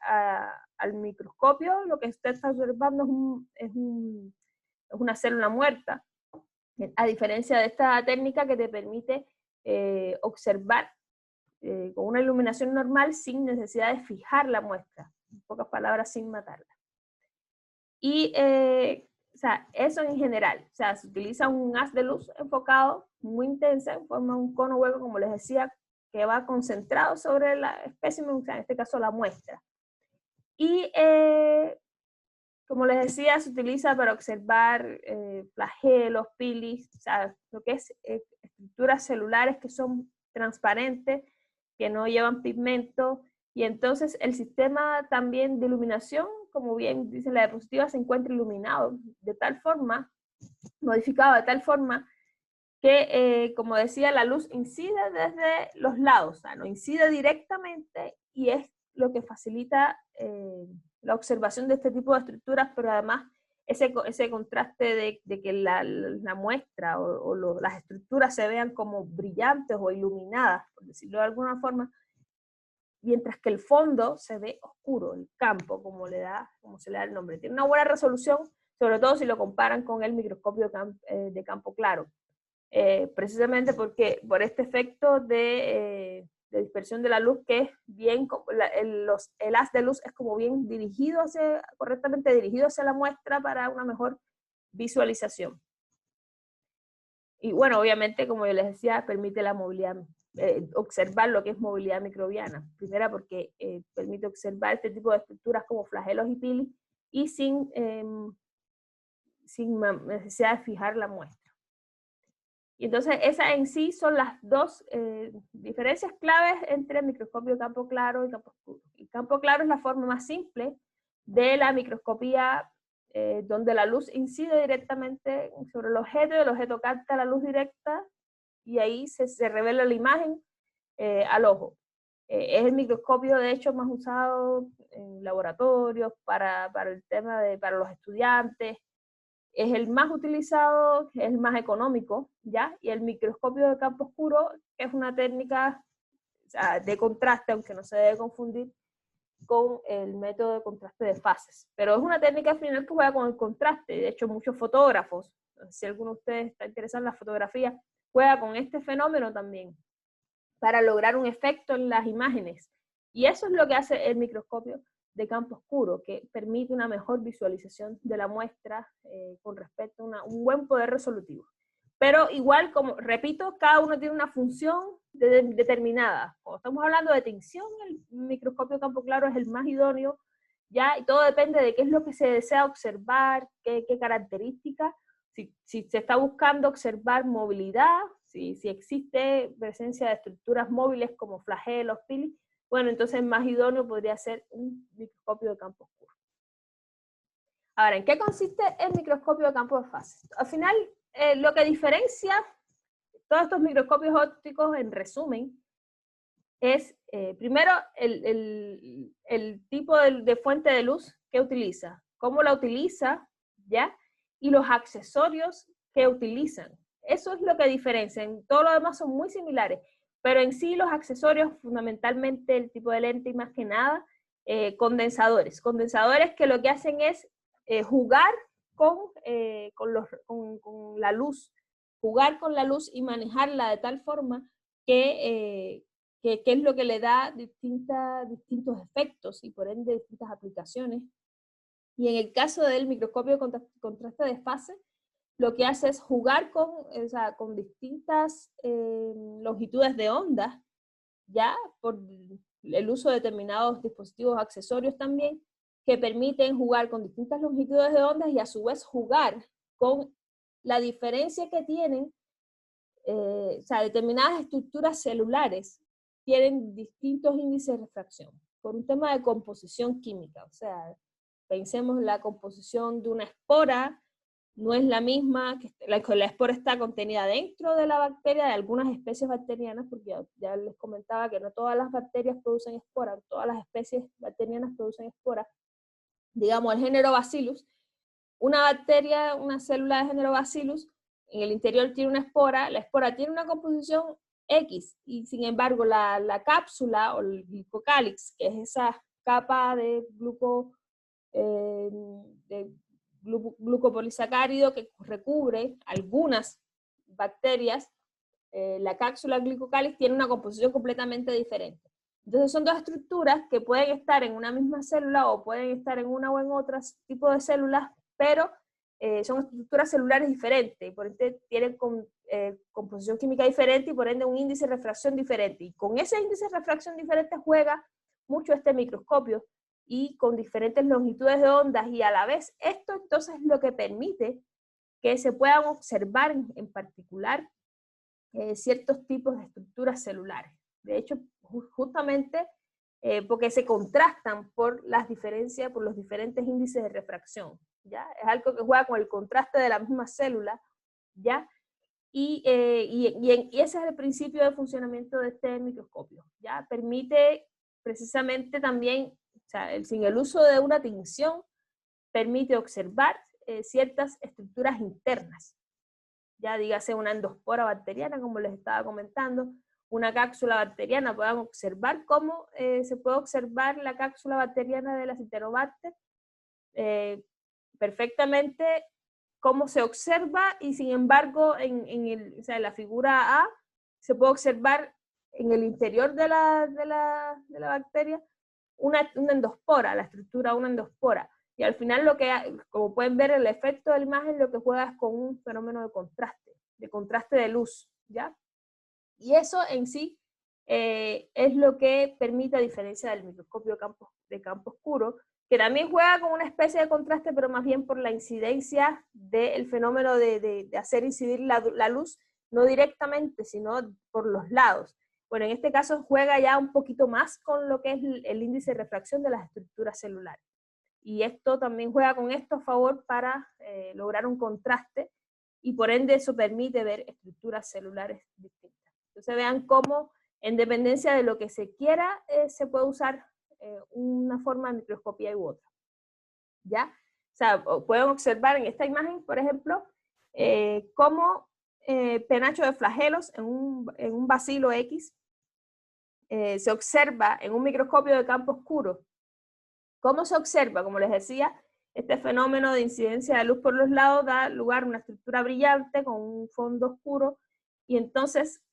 al microscopio, lo que usted está observando es una célula muerta, a diferencia de esta técnica que te permite observar con una iluminación normal sin necesidad de fijar la muestra, en pocas palabras, sin matarla. Y o sea, eso en general, o sea, se utiliza un haz de luz enfocado muy intensa, en forma de un cono hueco, como les decía, que va concentrado sobre la espécimen, o sea, en este caso la muestra. Y como les decía, se utiliza para observar flagelos, pilis, o sea, lo que es estructuras celulares que son transparentes, que no llevan pigmento, y entonces el sistema también de iluminación, como bien dice la diapositiva, se encuentra iluminado de tal forma, modificado de tal forma, que, como decía, la luz incide desde los lados, o sea, no incide directamente, y es lo que facilita la observación de este tipo de estructuras, pero además ese contraste de que la muestra o las estructuras se vean como brillantes o iluminadas, por decirlo de alguna forma, mientras que el fondo se ve oscuro, el campo, como se le da el nombre. Tiene una buena resolución, sobre todo si lo comparan con el microscopio de campo claro. Precisamente por este efecto de dispersión de la luz, que es bien, el haz de luz es como bien dirigido correctamente dirigido hacia la muestra para una mejor visualización. Y bueno, obviamente, como yo les decía, permite la movilidad, observar lo que es movilidad microbiana. Primera, porque permite observar este tipo de estructuras como flagelos y pilis, y sin necesidad de fijar la muestra. Y entonces esas en sí son las dos diferencias claves entre el microscopio de campo claro y campo oscuro. El campo claro es la forma más simple de la microscopía, donde la luz incide directamente sobre el objeto capta la luz directa y ahí se revela la imagen al ojo. Es el microscopio de hecho más usado en laboratorios para el tema para los estudiantes. Es el más utilizado, es el más económico, ¿ya? Y el microscopio de campo oscuro, que es una técnica, o sea, de contraste, aunque no se debe confundir con el método de contraste de fases. Pero es una técnica al final que juega con el contraste. De hecho, muchos fotógrafos, si alguno de ustedes está interesado en la fotografía, juega con este fenómeno también para lograr un efecto en las imágenes. Y eso es lo que hace el microscopio de campo oscuro, que permite una mejor visualización de la muestra con respecto a un buen poder resolutivo. Pero igual, como repito, cada uno tiene una función determinada. Cuando estamos hablando de tinción, el microscopio de campo claro es el más idóneo, ¿ya? Y todo depende de qué es lo que se desea observar, qué características. Si se está buscando observar movilidad, si existe presencia de estructuras móviles como flagelos, pilis, bueno, entonces más idóneo podría ser un microscopio de campo oscuro. Ahora, ¿en qué consiste el microscopio de campo de fases? Al final, lo que diferencia todos estos microscopios ópticos, en resumen, es primero el tipo de fuente de luz que utiliza, cómo la utiliza, ¿ya? Y los accesorios que utilizan. Eso es lo que diferencia. En todo lo demás son muy similares, pero en sí los accesorios, fundamentalmente el tipo de lente y más que nada, condensadores. Condensadores que lo que hacen es jugar con la luz, jugar con la luz y manejarla de tal forma que es lo que le da distintos efectos y por ende distintas aplicaciones. Y en el caso del microscopio de contraste de fase, lo que hace es jugar con distintas longitudes de onda, ya por el uso de determinados dispositivos accesorios también, que permiten jugar con distintas longitudes de ondas y a su vez jugar con la diferencia que tienen, determinadas estructuras celulares tienen distintos índices de refracción, por un tema de composición química. O sea, pensemos la composición de una espora, no es la misma, que la espora está contenida dentro de la bacteria, de algunas especies bacterianas, porque ya les comentaba que no todas las bacterias producen esporas, todas las especies bacterianas producen esporas. Digamos, el género Bacillus, una bacteria, una célula de género Bacillus, en el interior tiene una espora, la espora tiene una composición X, y sin embargo la cápsula o el glicocálix, que es esa capa de glucopolisacárido que recubre algunas bacterias, la cápsula glicocálix tiene una composición completamente diferente. Entonces son dos estructuras que pueden estar en una misma célula o pueden estar en una o en otra tipo de células, pero son estructuras celulares diferentes, y por ende tienen composición química diferente y por ende un índice de refracción diferente. Y con ese índice de refracción diferente juega mucho este microscopio, y con diferentes longitudes de ondas, y a la vez esto entonces es lo que permite que se puedan observar en particular ciertos tipos de estructuras celulares. De hecho, justamente porque se contrastan por las diferencias, por los diferentes índices de refracción, ¿ya? Es algo que juega con el contraste de la misma célula, ¿ya? Y ese es el principio de funcionamiento de este microscopio, ¿ya? Permite precisamente también, o sea, sin el uso de una tinción, permite observar ciertas estructuras internas, ya dígase una endospora bacteriana, como les estaba comentando, una cápsula bacteriana. Puedan observar cómo se puede observar la cápsula bacteriana de la Citrobacter perfectamente, cómo se observa, y sin embargo en la figura A se puede observar en el interior de la bacteria una endospora, la estructura de una endospora. Y al final como pueden ver, el efecto de la imagen lo que juega es con un fenómeno de contraste de luz, ¿ya? Y eso en sí es lo que permite, a diferencia del microscopio de campo oscuro, que también juega con una especie de contraste, pero más bien por la incidencia del fenómeno de hacer incidir la luz, no directamente, sino por los lados. Bueno, en este caso juega ya un poquito más con lo que es el índice de refracción de las estructuras celulares. Y esto también juega con esto a favor para lograr un contraste, y por ende eso permite ver estructuras celulares distintas. Entonces vean cómo, en dependencia de lo que se quiera, se puede usar una forma de microscopía u otra, ¿ya? O sea, pueden observar en esta imagen, por ejemplo, cómo penacho de flagelos en un bacilo X se observa en un microscopio de campo oscuro. ¿Cómo se observa? Como les decía, este fenómeno de incidencia de luz por los lados da lugar a una estructura brillante con un fondo oscuro, y entonces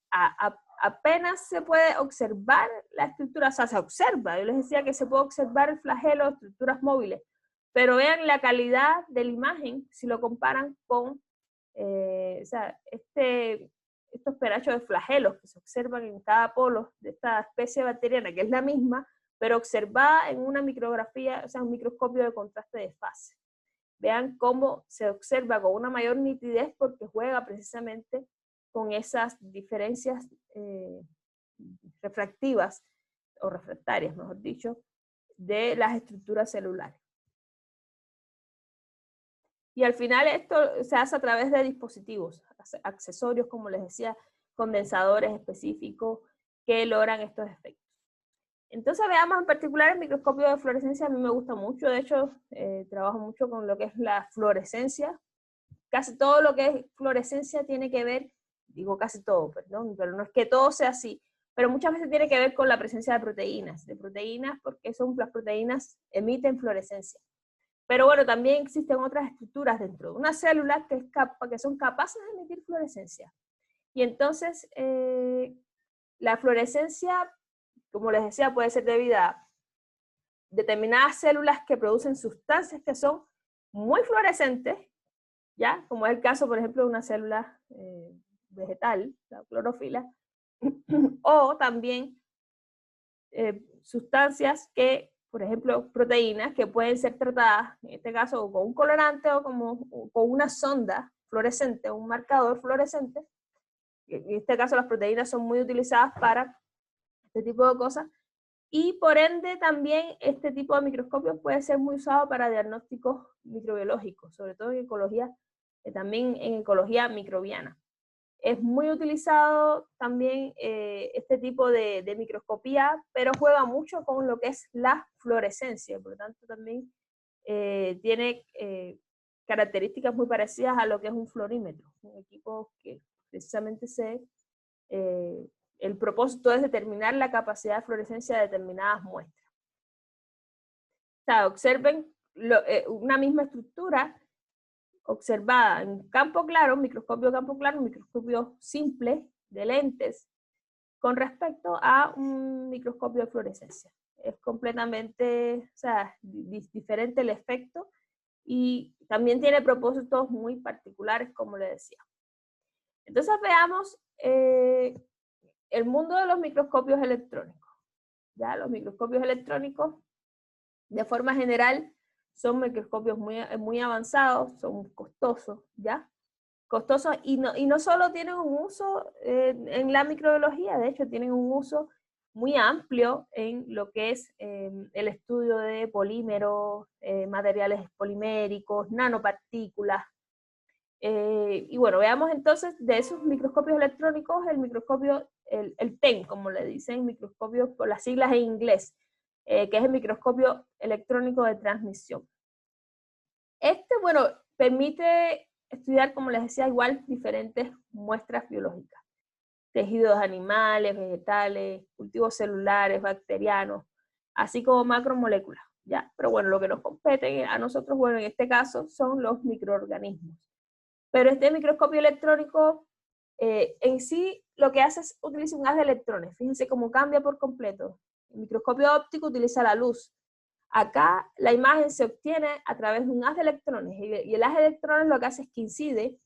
apenas se puede observar la estructura, o sea, se observa. Yo les decía que se puede observar el flagelo, estructuras móviles, pero vean la calidad de la imagen si lo comparan con estos penachos de flagelos que se observan en cada polo de esta especie bacteriana, que es la misma, pero observada en una micrografía, o sea, un microscopio de contraste de fase. Vean cómo se observa con una mayor nitidez, porque juega precisamente con esas diferencias refractivas, o refractarias, mejor dicho, de las estructuras celulares. Y al final esto se hace a través de dispositivos, accesorios, como les decía, condensadores específicos que logran estos efectos. Entonces veamos en particular el microscopio de fluorescencia. A mí me gusta mucho, de hecho trabajo mucho con lo que es la fluorescencia. Casi todo lo que es fluorescencia tiene que ver, digo casi todo, perdón, pero no es que todo sea así, pero muchas veces tiene que ver con la presencia de proteínas porque las proteínas emiten fluorescencia. Pero bueno, también existen otras estructuras dentro de una célula que son capaces de emitir fluorescencia. Y entonces la fluorescencia, como les decía, puede ser debida a determinadas células que producen sustancias que son muy fluorescentes, ¿ya? Como es el caso, por ejemplo, de una célula vegetal, la clorofila, o también sustancias que, por ejemplo, proteínas que pueden ser tratadas, en este caso, con un colorante o con una sonda fluorescente, un marcador fluorescente. En este caso, las proteínas son muy utilizadas para este tipo de cosas. Y por ende también este tipo de microscopios puede ser muy usado para diagnósticos microbiológicos, sobre todo en ecología, también en ecología microbiana. Es muy utilizado también este tipo de microscopía, pero juega mucho con lo que es la fluorescencia, por lo tanto también tiene características muy parecidas a lo que es un fluorímetro, un equipo que precisamente el propósito es determinar la capacidad de fluorescencia de determinadas muestras. O sea, observen una misma estructura observada en campo claro, un microscopio simple de lentes, con respecto a un microscopio de fluorescencia. Es completamente, o sea, diferente el efecto y también tiene propósitos muy particulares, como le decía. Entonces veamos el mundo de los microscopios electrónicos. Ya los microscopios electrónicos, de forma general, son microscopios muy avanzados, son costosos, ¿ya? Costosos y no solo tienen un uso en la microbiología, de hecho tienen un uso muy amplio en lo que es el estudio de polímeros, materiales poliméricos, nanopartículas. Y bueno, veamos entonces de esos microscopios electrónicos el microscopio, el TEM, como le dicen, microscopio por las siglas en inglés, que es el microscopio electrónico de transmisión. Bueno, permite estudiar, como les decía, igual diferentes muestras biológicas. Tejidos animales, vegetales, cultivos celulares, bacterianos, así como macromoléculas, ¿ya? Pero bueno, lo que nos compete a nosotros, bueno, en este caso, son los microorganismos. Pero este microscopio electrónico en sí lo que hace es utilizar un haz de electrones. Fíjense cómo cambia por completo. El microscopio óptico utiliza la luz. Acá la imagen se obtiene a través de un haz de electrones. Y el haz de electrones lo que hace es que incide,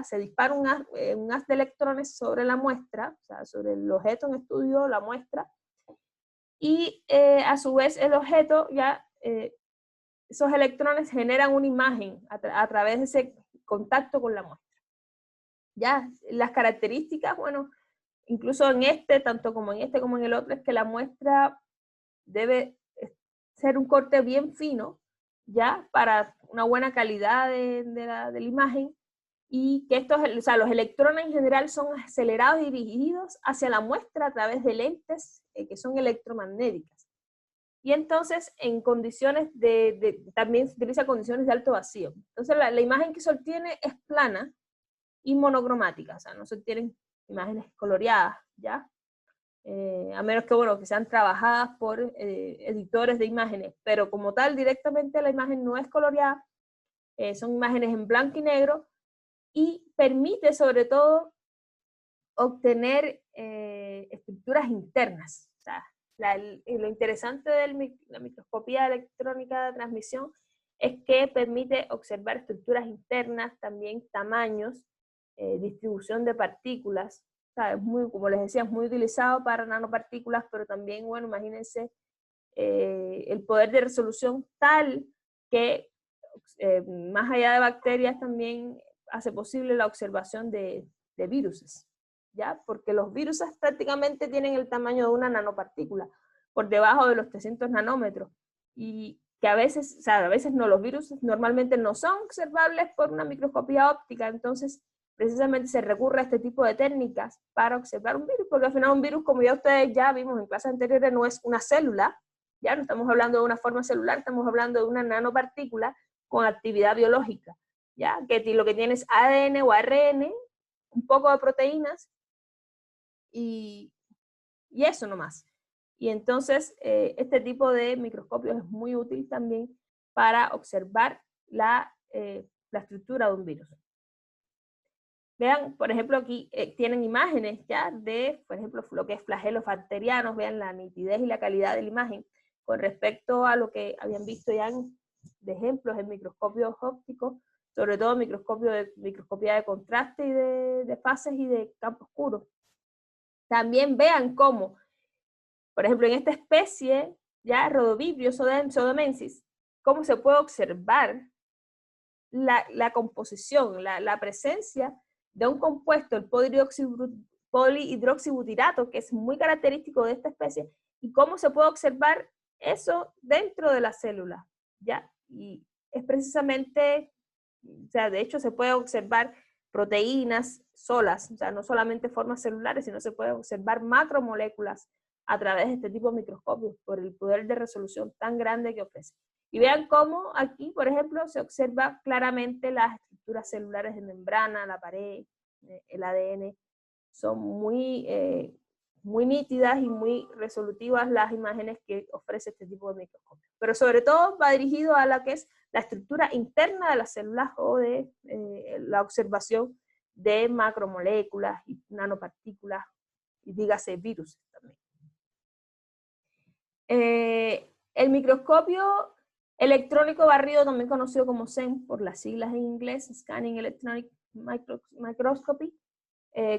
se dispara un haz de electrones sobre la muestra, o sea, sobre el objeto en estudio, la muestra. Y a su vez el objeto ya, esos electrones generan una imagen a través de ese contacto con la muestra. Ya, las características, bueno, incluso en tanto como en como en el otro, es que la muestra debe ser un corte bien fino, ya, para una buena calidad de la imagen, y que o sea, los electrones en general son acelerados y dirigidos hacia la muestra a través de lentes que son electromagnéticas. Y entonces en condiciones también se utiliza condiciones de alto vacío. Entonces la imagen que se obtiene es plana y monocromática, o sea, no se obtienen imágenes coloreadas, ¿ya? A menos que, bueno, que sean trabajadas por editores de imágenes, pero como tal, directamente la imagen no es coloreada, son imágenes en blanco y negro, y permite sobre todo obtener estructuras internas. O sea, lo interesante de la microscopía electrónica de transmisión es que permite observar estructuras internas, también tamaños, distribución de partículas. O sea, como les decía, es muy utilizado para nanopartículas, pero también, bueno, imagínense el poder de resolución tal que más allá de bacterias también hace posible la observación de viruses, ¿ya? Porque los virus prácticamente tienen el tamaño de una nanopartícula, por debajo de los 300 nanómetros. Y que a veces, o sea, a veces no, los virus normalmente no son observables por una microscopía óptica, entonces precisamente se recurre a este tipo de técnicas para observar un virus, porque al final un virus, como ya ustedes ya vimos en clases anteriores, no es una célula, ya no estamos hablando de una forma celular, estamos hablando de una nanopartícula con actividad biológica, ya, que lo que tiene es ADN o ARN, un poco de proteínas, y eso nomás. Y entonces este tipo de microscopios es muy útil también para observar la estructura de un virus. Vean, por ejemplo, aquí tienen imágenes ya de, por ejemplo, lo que es flagelos bacterianos, vean la nitidez y la calidad de la imagen con respecto a lo que habían visto ya de ejemplos en microscopios ópticos, sobre todo microscopía de contraste y de fases y de campo oscuro. También vean cómo, por ejemplo, en esta especie, ya Rhodovibrio pseudomensis, cómo se puede observar la composición, la presencia de un compuesto, el polihidroxibutirato, que es muy característico de esta especie, y cómo se puede observar eso dentro de la célula, ¿ya? Y es precisamente, o sea, de hecho se puede observar proteínas solas, o sea, no solamente formas celulares, sino se puede observar macromoléculas a través de este tipo de microscopios por el poder de resolución tan grande que ofrece. Y vean cómo aquí, por ejemplo, se observa claramente las estructuras celulares de membrana, la pared, el ADN. Son muy nítidas y muy resolutivas las imágenes que ofrece este tipo de microscopio. Pero sobre todo va dirigido a la que es la estructura interna de las células o de la observación de macromoléculas y nanopartículas, y dígase virus también. El microscopio electrónico barrido, también conocido como SEM por las siglas en inglés, Scanning Electronic Microscopy,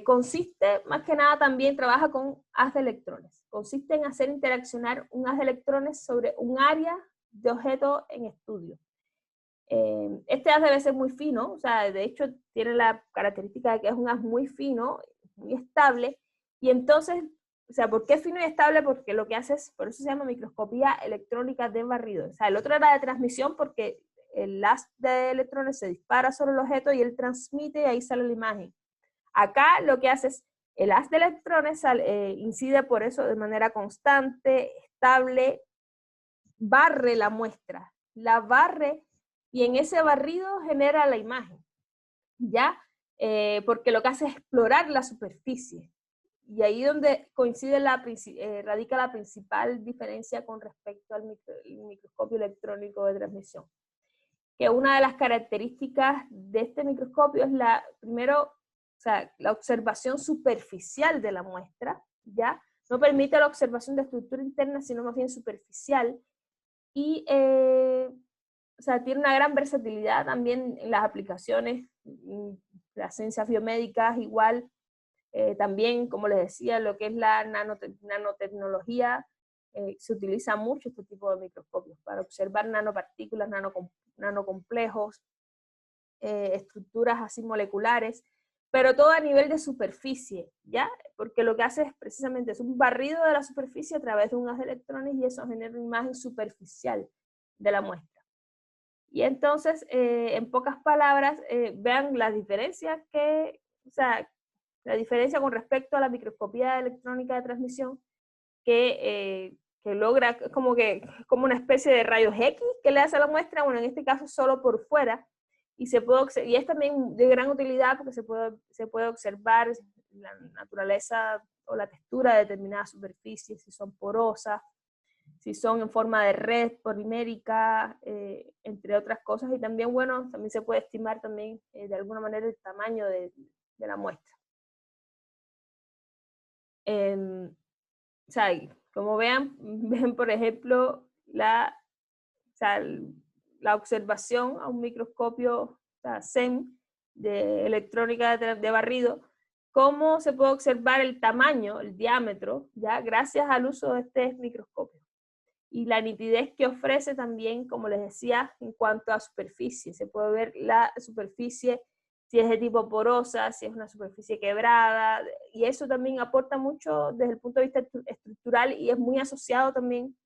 consiste, más que nada también trabaja con haz de electrones. Consiste en hacer interaccionar un haz de electrones sobre un área de objeto en estudio. Este haz debe ser muy fino, o sea, de hecho tiene la característica de que es un haz muy fino, muy estable, y entonces, o sea, ¿por qué fino y estable? Porque lo que hace es, por eso se llama microscopía electrónica de barrido. O sea, el otro era de transmisión porque el haz de electrones se dispara sobre el objeto y él transmite y ahí sale la imagen. Acá lo que hace es, el haz de electrones incide por eso de manera constante, estable, barre la muestra, la barre y en ese barrido genera la imagen, ¿ya? Porque lo que hace es explorar la superficie. Y ahí donde coincide radica la principal diferencia con respecto al microscopio electrónico de transmisión. Que una de las características de este microscopio es primero, o sea, la observación superficial de la muestra, ¿ya? No permite la observación de estructura interna, sino más bien superficial. Y, o sea, tiene una gran versatilidad también en las aplicaciones, las ciencias biomédicas, igual. También, como les decía, lo que es la nanotecnología, se utiliza mucho este tipo de microscopios para observar nanopartículas, nanocomplejos, estructuras así moleculares, pero todo a nivel de superficie, ¿ya? Porque lo que hace es precisamente es un barrido de la superficie a través de un haz de electrones y eso genera una imagen superficial de la muestra. Y entonces, en pocas palabras, vean las diferencias o sea, la diferencia con respecto a la microscopía electrónica de transmisión que logra como una especie de rayos X que le hace a la muestra, bueno, en este caso solo por fuera, y es también de gran utilidad porque se puede observar la naturaleza o la textura de determinadas superficies, si son porosas, si son en forma de red polimérica, entre otras cosas, y también, bueno, también se puede estimar también de alguna manera el tamaño de la muestra. O sea, como ven por ejemplo la observación a un microscopio, o sea, SEM de electrónica de barrido, cómo se puede observar el tamaño, el diámetro, ya gracias al uso de este microscopio. Y la nitidez que ofrece también, como les decía, en cuanto a superficie. Se puede ver la superficie, si es de tipo porosa, si es una superficie quebrada, y eso también aporta mucho desde el punto de vista estructural y es muy asociado también,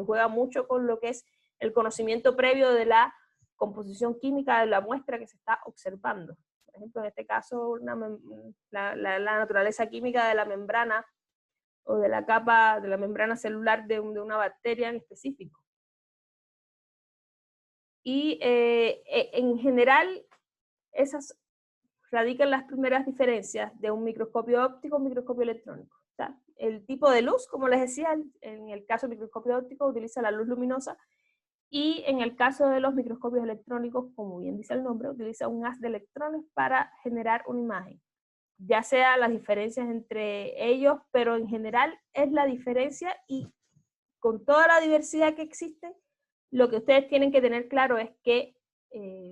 juega mucho con lo que es el conocimiento previo de la composición química de la muestra que se está observando. Por ejemplo, en este caso, la naturaleza química de la membrana o de la capa de la membrana celular de una bacteria en específico. Y en general, esas radican las primeras diferencias de un microscopio óptico a un microscopio electrónico. O sea, el tipo de luz, como les decía, en el caso del microscopio óptico utiliza la luz luminosa, y en el caso de los microscopios electrónicos, como bien dice el nombre, utiliza un haz de electrones para generar una imagen. Ya sea las diferencias entre ellos, pero en general es la diferencia, y con toda la diversidad que existe, lo que ustedes tienen que tener claro es que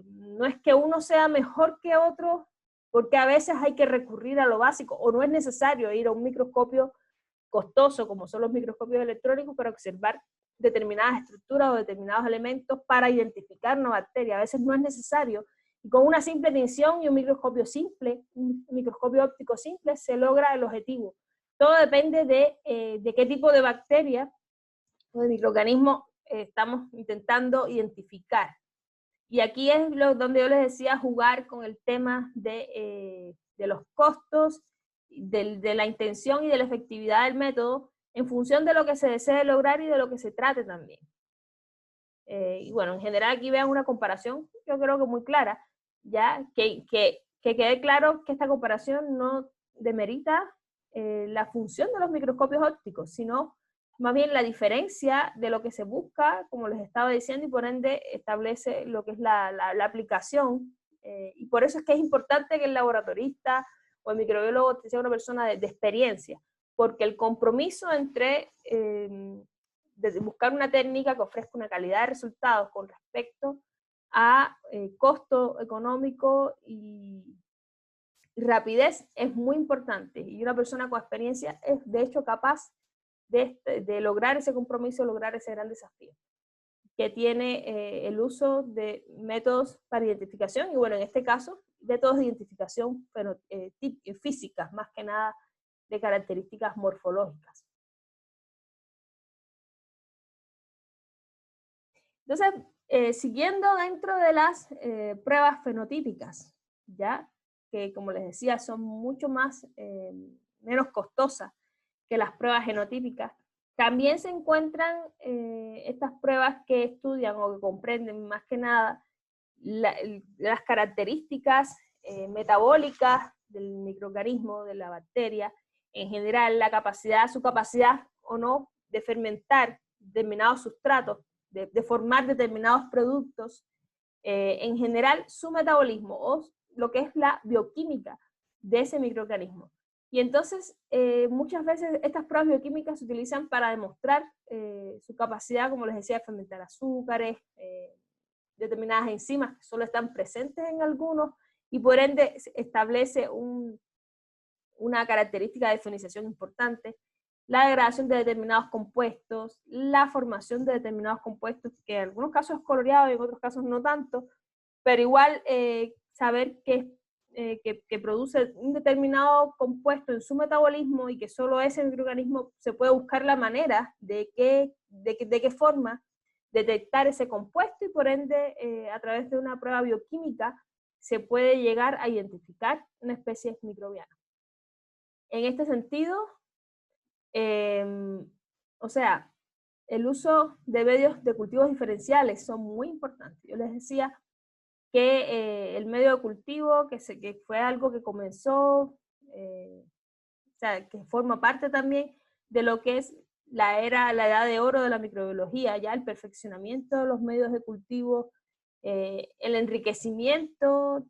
no es que uno sea mejor que otro, porque a veces hay que recurrir a lo básico, o no es necesario ir a un microscopio costoso, como son los microscopios electrónicos, para observar determinadas estructuras o determinados elementos para identificar una bacteria. A veces no es necesario, y con una simple tinción y un microscopio simple, un microscopio óptico simple, se logra el objetivo. Todo depende de qué tipo de bacteria o de microorganismo estamos intentando identificar. Y aquí es donde yo les decía, jugar con el tema de los costos, de la intención y de la efectividad del método, en función de lo que se desee lograr y de lo que se trate también. Y bueno, en general aquí vean una comparación, yo creo que muy clara, ya que quede claro que esta comparación no demerita la función de los microscopios ópticos, sino más bien la diferencia de lo que se busca, como les estaba diciendo, y por ende establece lo que es la aplicación. Y por eso es que es importante que el laboratorista o el microbiólogo sea una persona de experiencia, porque el compromiso entre de buscar una técnica que ofrezca una calidad de resultados con respecto a costo económico y rapidez es muy importante, y una persona con experiencia es de hecho capaz de lograr ese compromiso, lograr ese gran desafío que tiene el uso de métodos para identificación, y bueno, en este caso, métodos de identificación pero, físicas, más que nada de características morfológicas. Entonces, siguiendo dentro de las pruebas fenotípicas, ¿ya? Que como les decía, son mucho menos costosas que las pruebas genotípicas, también se encuentran estas pruebas que estudian o que comprenden más que nada las características metabólicas del microorganismo, de la bacteria, en general su capacidad o no de fermentar determinados sustratos, de formar determinados productos, en general su metabolismo o lo que es la bioquímica de ese microorganismo. Y entonces, muchas veces estas pruebas bioquímicas se utilizan para demostrar su capacidad, como les decía, de fermentar azúcares, determinadas enzimas que solo están presentes en algunos, y por ende establece una característica de definición importante, la degradación de determinados compuestos, la formación de determinados compuestos, que en algunos casos es coloreado y en otros casos no tanto, pero igual saber que produce un determinado compuesto en su metabolismo y que solo ese microorganismo se puede buscar la manera de qué forma detectar ese compuesto, y por ende a través de una prueba bioquímica se puede llegar a identificar una especie microbiana. En este sentido, o sea, el uso de medios de cultivos diferenciales son muy importantes. Yo les decía que el medio de cultivo, que fue algo que comenzó, o sea, que forma parte también de lo que es la edad de oro de la microbiología, ya el perfeccionamiento de los medios de cultivo, el enriquecimiento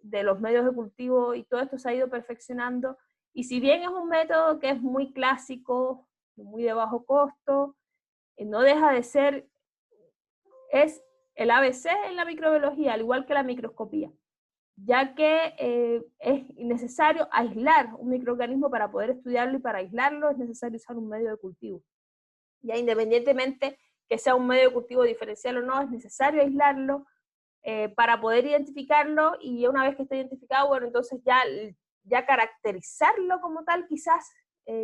de los medios de cultivo, y todo esto se ha ido perfeccionando. Y si bien es un método que es muy clásico, muy de bajo costo, no deja de ser, es el ABC en la microbiología, al igual que la microscopía, ya que es necesario aislar un microorganismo para poder estudiarlo, y para aislarlo es necesario usar un medio de cultivo. Ya independientemente que sea un medio de cultivo diferencial o no, es necesario aislarlo para poder identificarlo, y una vez que esté identificado, bueno, entonces ya caracterizarlo como tal, quizás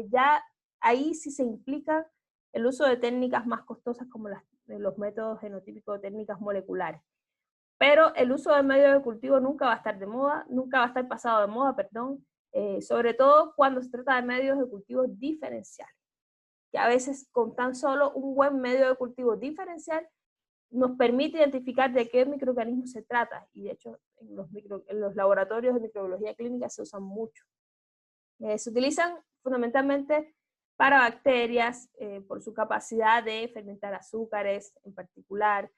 ya ahí sí se implica el uso de técnicas más costosas como las los métodos genotípicos de técnicas moleculares. Pero el uso de medios de cultivo nunca va a estar de moda, nunca va a estar pasado de moda, perdón, sobre todo cuando se trata de medios de cultivo diferenciales, que a veces con tan solo un buen medio de cultivo diferencial nos permite identificar de qué microorganismo se trata, y de hecho en los laboratorios de microbiología clínica se usan mucho. Se utilizan fundamentalmente para bacterias por su capacidad de fermentar azúcares en particular.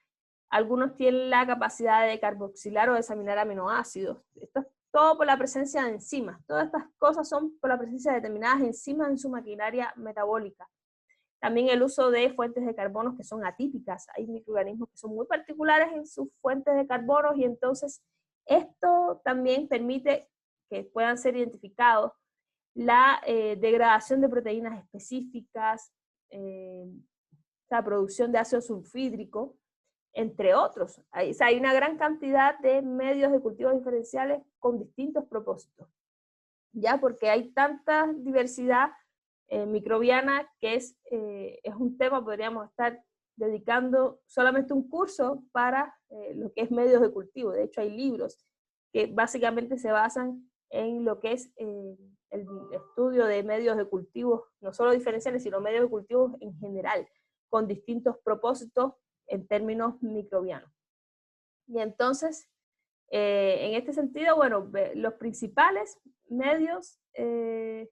Algunos tienen la capacidad de carboxilar o desaminar aminoácidos. Esto es todo por la presencia de enzimas. Todas estas cosas son por la presencia de determinadas enzimas en su maquinaria metabólica. También el uso de fuentes de carbonos que son atípicas. Hay microorganismos que son muy particulares en sus fuentes de carbonos y entonces esto también permite que puedan ser identificados la degradación de proteínas específicas, la producción de ácido sulfídrico, entre otros. Hay una gran cantidad de medios de cultivo diferenciales con distintos propósitos, ¿ya? Porque hay tanta diversidad microbiana que es un tema, podríamos estar dedicando solamente un curso para lo que es medios de cultivo. De hecho, hay libros que básicamente se basan en lo que es el estudio de medios de cultivo, no solo diferenciales, sino medios de cultivo en general, con distintos propósitos en términos microbianos. Y entonces, en este sentido, bueno, los principales medios que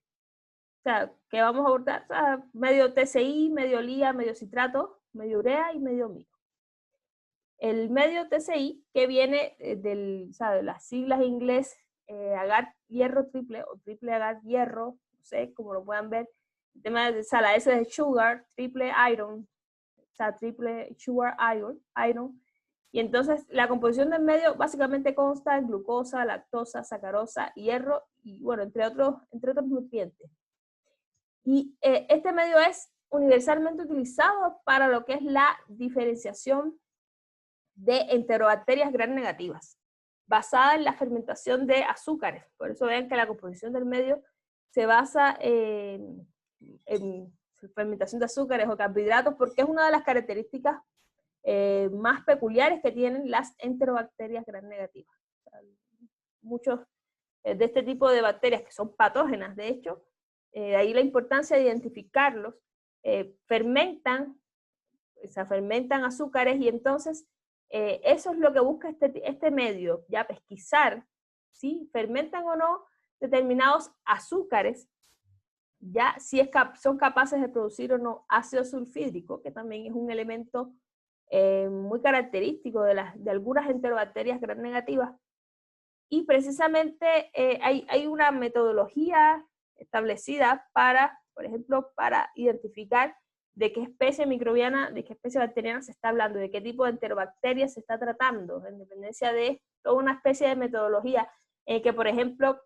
vamos a abordar, medio TCI, medio LIA, medio citrato, medio urea y medio micro. El medio TCI, que viene de las siglas en inglés, agar hierro triple o triple agar hierro, no sé, como lo puedan ver, el tema de la S de sugar, triple iron, triple sugar iron, y entonces la composición del medio básicamente consta de glucosa, lactosa, sacarosa, hierro y bueno, entre otros nutrientes. Y este medio es universalmente utilizado para lo que es la diferenciación de enterobacterias gram negativas, basada en la fermentación de azúcares. Por eso vean que la composición del medio se basa en fermentación de azúcares o carbohidratos, porque es una de las características más peculiares que tienen las enterobacterias gram negativas. O sea, muchos de este tipo de bacterias que son patógenas, de hecho, de ahí la importancia de identificarlos, fermentan azúcares y entonces eso es lo que busca este medio, ya pesquisar si fermentan o no determinados azúcares, ya si son capaces de producir o no ácido sulfídrico, que también es un elemento muy característico de algunas enterobacterias gram negativas. Y precisamente hay una metodología establecida para, por ejemplo, para identificar de qué especie microbiana, de qué especie bacteriana se está hablando, de qué tipo de enterobacterias se está tratando, en dependencia de toda una especie de metodología que, por ejemplo,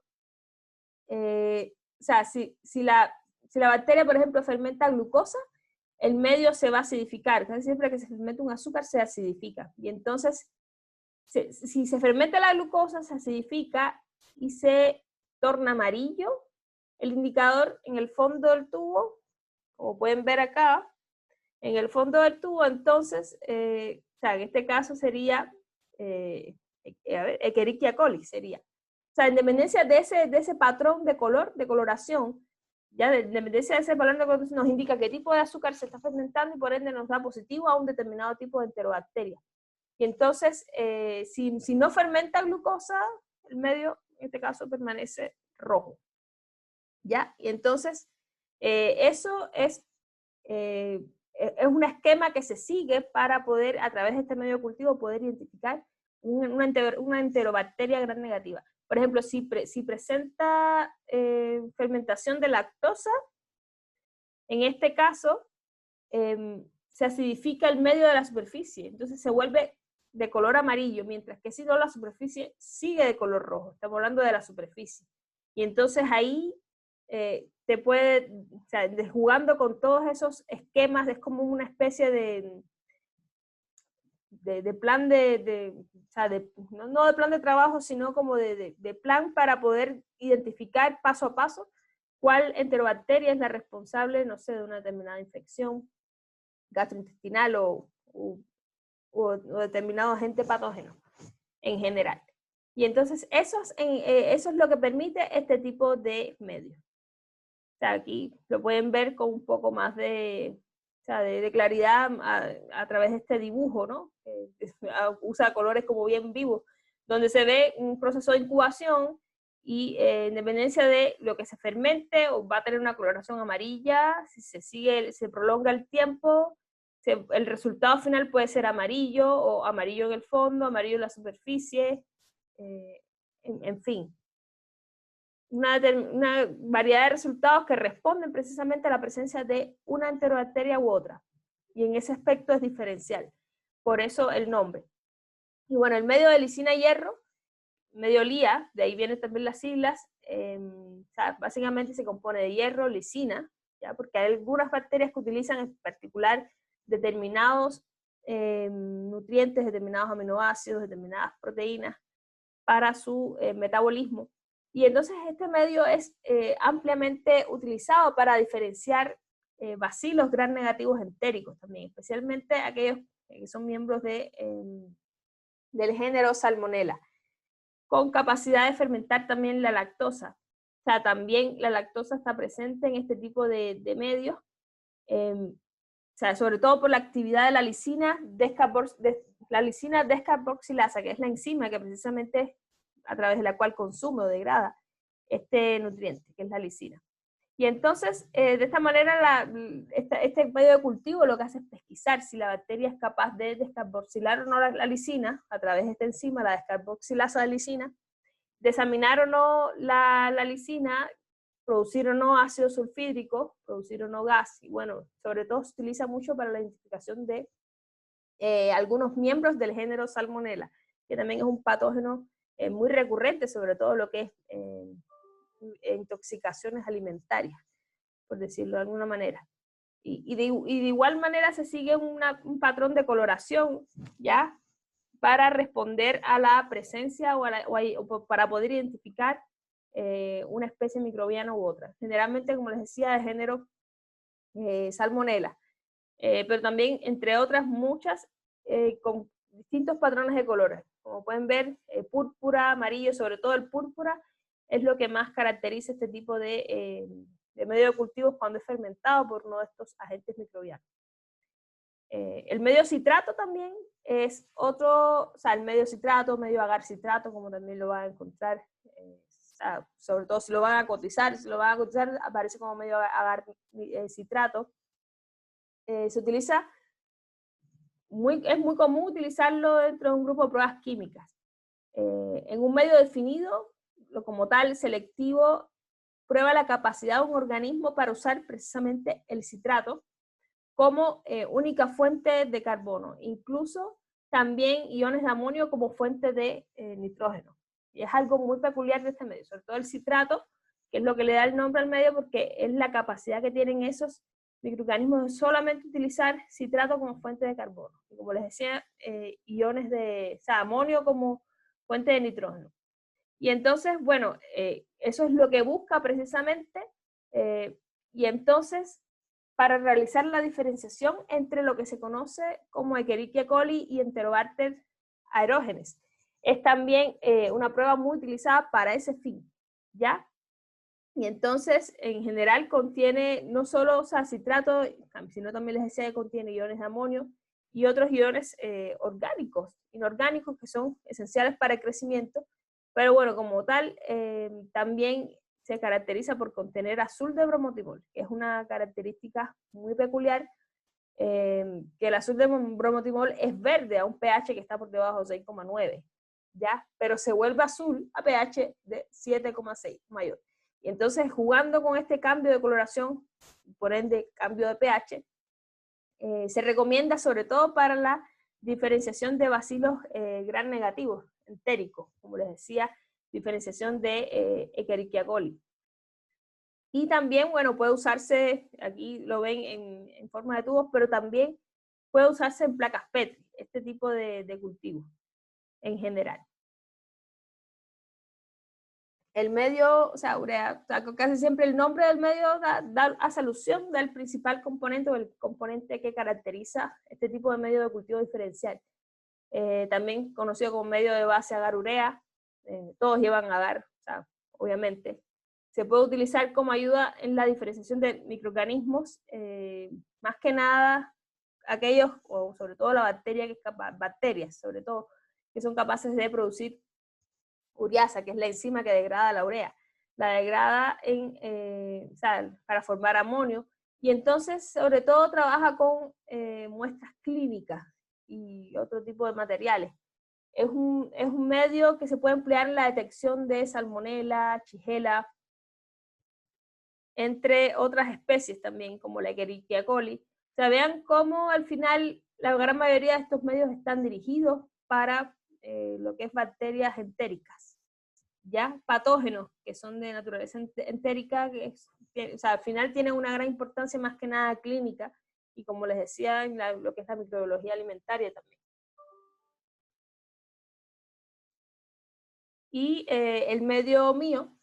si la bacteria, por ejemplo, fermenta glucosa, el medio se va a acidificar. Entonces, siempre que se fermenta un azúcar, se acidifica. Y entonces, si se fermenta la glucosa, se acidifica y se torna amarillo el indicador en el fondo del tubo, como pueden ver acá, en el fondo del tubo, entonces, en este caso sería, Escherichia coli sería. O sea, en dependencia de ese patrón de color, de coloración, ya de dependencia de ese patrón de coloración nos indica qué tipo de azúcar se está fermentando y por ende nos da positivo a un determinado tipo de enterobacteria. Y entonces, si no fermenta glucosa, el medio, en este caso, permanece rojo. ¿Ya? Y entonces, eso es un esquema que se sigue para poder, a través de este medio de cultivo, poder identificar una enterobacteria gram negativa. Por ejemplo, si presenta fermentación de lactosa, en este caso, se acidifica el medio de la superficie, entonces se vuelve de color amarillo, mientras que si no, la superficie sigue de color rojo. Estamos hablando de la superficie. Y entonces ahí te puede, jugando con todos esos esquemas, es como una especie de plan no de plan de trabajo, sino como de plan para poder identificar paso a paso cuál enterobacteria es la responsable, no sé, de una determinada infección gastrointestinal o o determinado agente patógeno en general. Y entonces eso es lo que permite este tipo de medios. O sea, aquí lo pueden ver con un poco más de claridad a través de este dibujo, ¿no? Usa colores como bien vivos, donde se ve un proceso de incubación y en dependencia de lo que se fermente, o va a tener una coloración amarilla, si se prolonga el tiempo, el resultado final puede ser amarillo, o amarillo en el fondo, amarillo en la superficie, en fin. Una variedad de resultados que responden precisamente a la presencia de una enterobacteria u otra. Y en ese aspecto es diferencial. Por eso el nombre. Y bueno, el medio de lisina-hierro, medio LIA, de ahí vienen también las siglas, o sea, básicamente se compone de hierro, lisina, ¿ya? Porque hay algunas bacterias que utilizan en particular determinados nutrientes, determinados aminoácidos, determinadas proteínas para su metabolismo. Y entonces este medio es ampliamente utilizado para diferenciar bacilos gram negativos entéricos también, especialmente aquellos que son miembros del género Salmonella, con capacidad de fermentar también la lactosa. O sea, también la lactosa está presente en este tipo de medios, o sea, sobre todo por la actividad de la lisina descarboxilasa, que es la enzima que precisamente a través de la cual consume o degrada este nutriente, que es la lisina. Y entonces, de esta manera, este medio de cultivo lo que hace es pesquisar si la bacteria es capaz de descarboxilar o no la lisina, a través de esta enzima, la descarboxilasa de lisina, de examinar o no la lisina, producir o no ácido sulfídrico, producir o no gas, y bueno, sobre todo se utiliza mucho para la identificación de algunos miembros del género Salmonella, que también es un patógeno muy recurrente, sobre todo lo que es intoxicaciones alimentarias, por decirlo de alguna manera. Y de igual manera se sigue un patrón de coloración, ¿ya? Para responder a la presencia o para poder identificar una especie microbiana u otra. Generalmente, como les decía, de género Salmonella, pero también, entre otras, muchas con distintos patrones de colores. Como pueden ver, púrpura, amarillo, sobre todo el púrpura, es lo que más caracteriza este tipo de medio de cultivos cuando es fermentado por uno de estos agentes microbianos. El medio citrato también es otro, o sea, el medio citrato, medio agar citrato, como también lo van a encontrar, o sea, sobre todo si lo van a cotizar, aparece como medio agar citrato. Se utiliza, es muy común utilizarlo dentro de un grupo de pruebas químicas. En un medio definido, como tal, selectivo, prueba la capacidad de un organismo para usar precisamente el citrato como única fuente de carbono, incluso también iones de amonio como fuente de nitrógeno. Y es algo muy peculiar de este medio, sobre todo el citrato, que es lo que le da el nombre al medio, porque es la capacidad que tienen esos microorganismos de solamente utilizar citrato como fuente de carbono. Y como les decía, iones de, o sea, amonio como fuente de nitrógeno. Y entonces, bueno, eso es lo que busca precisamente, y entonces, para realizar la diferenciación entre lo que se conoce como Escherichia coli y Enterobacter aerógenes. Es también una prueba muy utilizada para ese fin, ¿ya? Y entonces, en general, contiene no solo, o sea, citrato, sino también les decía que contiene iones de amonio y otros iones orgánicos, inorgánicos, que son esenciales para el crecimiento, pero bueno, como tal, también se caracteriza por contener azul de bromotimol, que es una característica muy peculiar, que el azul de bromotimol es verde a un pH que está por debajo de 6,9, ¿ya? Pero se vuelve azul a pH de 7,6 mayor. Y entonces, jugando con este cambio de coloración, por ende, cambio de pH, se recomienda sobre todo para la diferenciación de bacilos gram negativos, entéricos, como les decía, diferenciación de Escherichia coli. Y también, bueno, puede usarse, aquí lo ven en forma de tubos, pero también puede usarse en placas Petri, este tipo de cultivo en general. el medio, o sea, urea, o sea, casi siempre el nombre del medio hace alusión del principal componente o el componente que caracteriza este tipo de medio de cultivo diferencial. También conocido como medio de base agar-urea, todos llevan agar, o sea, obviamente. Se puede utilizar como ayuda en la diferenciación de microorganismos, más que nada aquellos, o sobre todo la bacteria, bacterias sobre todo, que son capaces de producir ureasa, que es la enzima que degrada la urea. La degrada o sea, para formar amonio, y entonces sobre todo trabaja con muestras clínicas y otro tipo de materiales. Es un medio que se puede emplear en la detección de salmonella, shigella, entre otras especies también, como la Escherichia coli. O sea, vean cómo al final la gran mayoría de estos medios están dirigidos para lo que es bacterias entéricas, ya patógenos, que son de naturaleza entérica, o sea, al final tienen una gran importancia más que nada clínica, y como les decía, en lo que es la microbiología alimentaria también. Y el medio mío,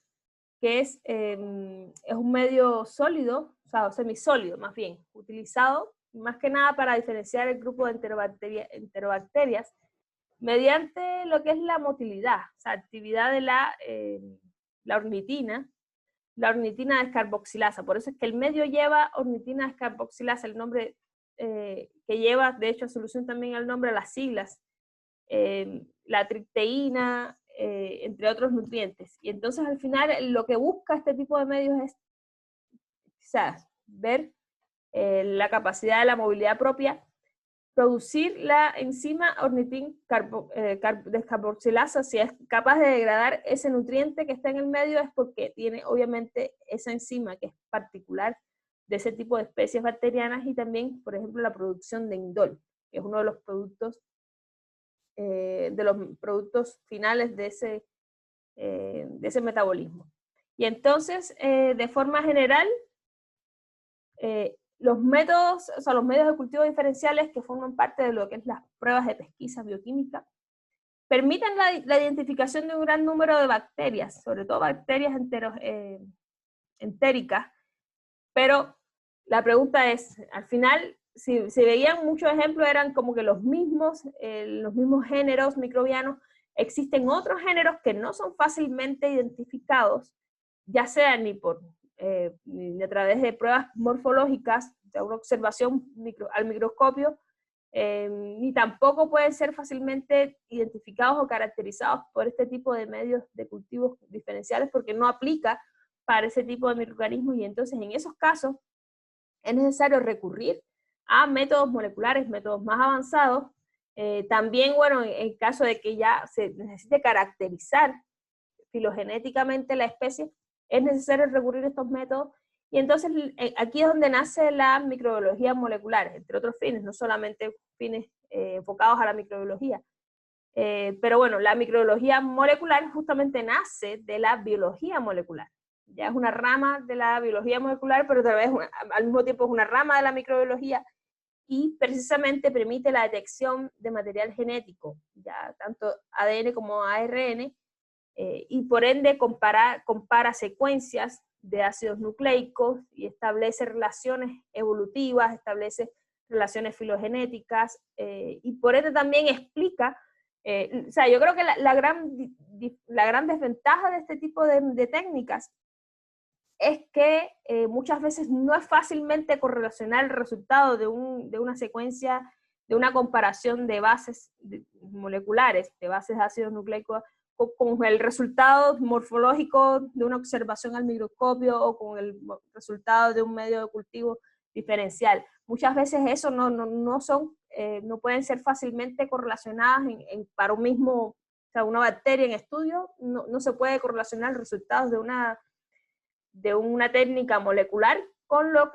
que es un medio sólido, o sea, semisólido más bien, utilizado más que nada para diferenciar el grupo de enterobacterias mediante lo que es la motilidad, o sea, actividad de la ornitina descarboxilasa. Por eso es que el medio lleva ornitina descarboxilasa, el nombre que lleva, de hecho, solución también al nombre de las siglas, la tripteína, entre otros nutrientes. Y entonces al final lo que busca este tipo de medios es, o sea, ver la capacidad de la movilidad propia, producir la enzima ornitina descarboxilasa. Si es capaz de degradar ese nutriente que está en el medio, es porque tiene obviamente esa enzima que es particular de ese tipo de especies bacterianas, y también, por ejemplo, la producción de indol, que es uno de los productos finales de ese metabolismo. Y entonces, de forma general, los métodos, o sea, los medios de cultivo diferenciales, que forman parte de lo que es las pruebas de pesquisa bioquímica, permiten la identificación de un gran número de bacterias, sobre todo bacterias entéricas, pero la pregunta es, al final, si veían muchos ejemplos, eran como que los mismos géneros microbianos. Existen otros géneros que no son fácilmente identificados, ya sea ni a través de pruebas morfológicas, de una observación al microscopio, ni tampoco pueden ser fácilmente identificados o caracterizados por este tipo de medios de cultivos diferenciales, porque no aplica para ese tipo de microorganismos, y entonces en esos casos es necesario recurrir a métodos moleculares, métodos más avanzados. También, bueno, en caso de que ya se necesite caracterizar filogenéticamente la especie, es necesario recurrir a estos métodos. Y entonces aquí es donde nace la microbiología molecular, entre otros fines, no solamente fines enfocados a la microbiología. Pero bueno, la microbiología molecular justamente nace de la biología molecular. Ya es una rama de la biología molecular, pero tal vez al mismo tiempo es una rama de la microbiología, y precisamente permite la detección de material genético, ya tanto ADN como ARN, y por ende compara secuencias de ácidos nucleicos y establece relaciones evolutivas, establece relaciones filogenéticas, y por ende también explica, o sea, yo creo que la gran desventaja de este tipo de técnicas es que muchas veces no es fácilmente correlacionar el resultado de una secuencia, de una comparación de bases moleculares, de bases de ácidos nucleicos, con el resultado morfológico de una observación al microscopio o con el resultado de un medio de cultivo diferencial. Muchas veces eso no pueden ser fácilmente correlacionadas para un mismo, o sea, una bacteria en estudio, no se puede correlacionar resultados de una técnica molecular con los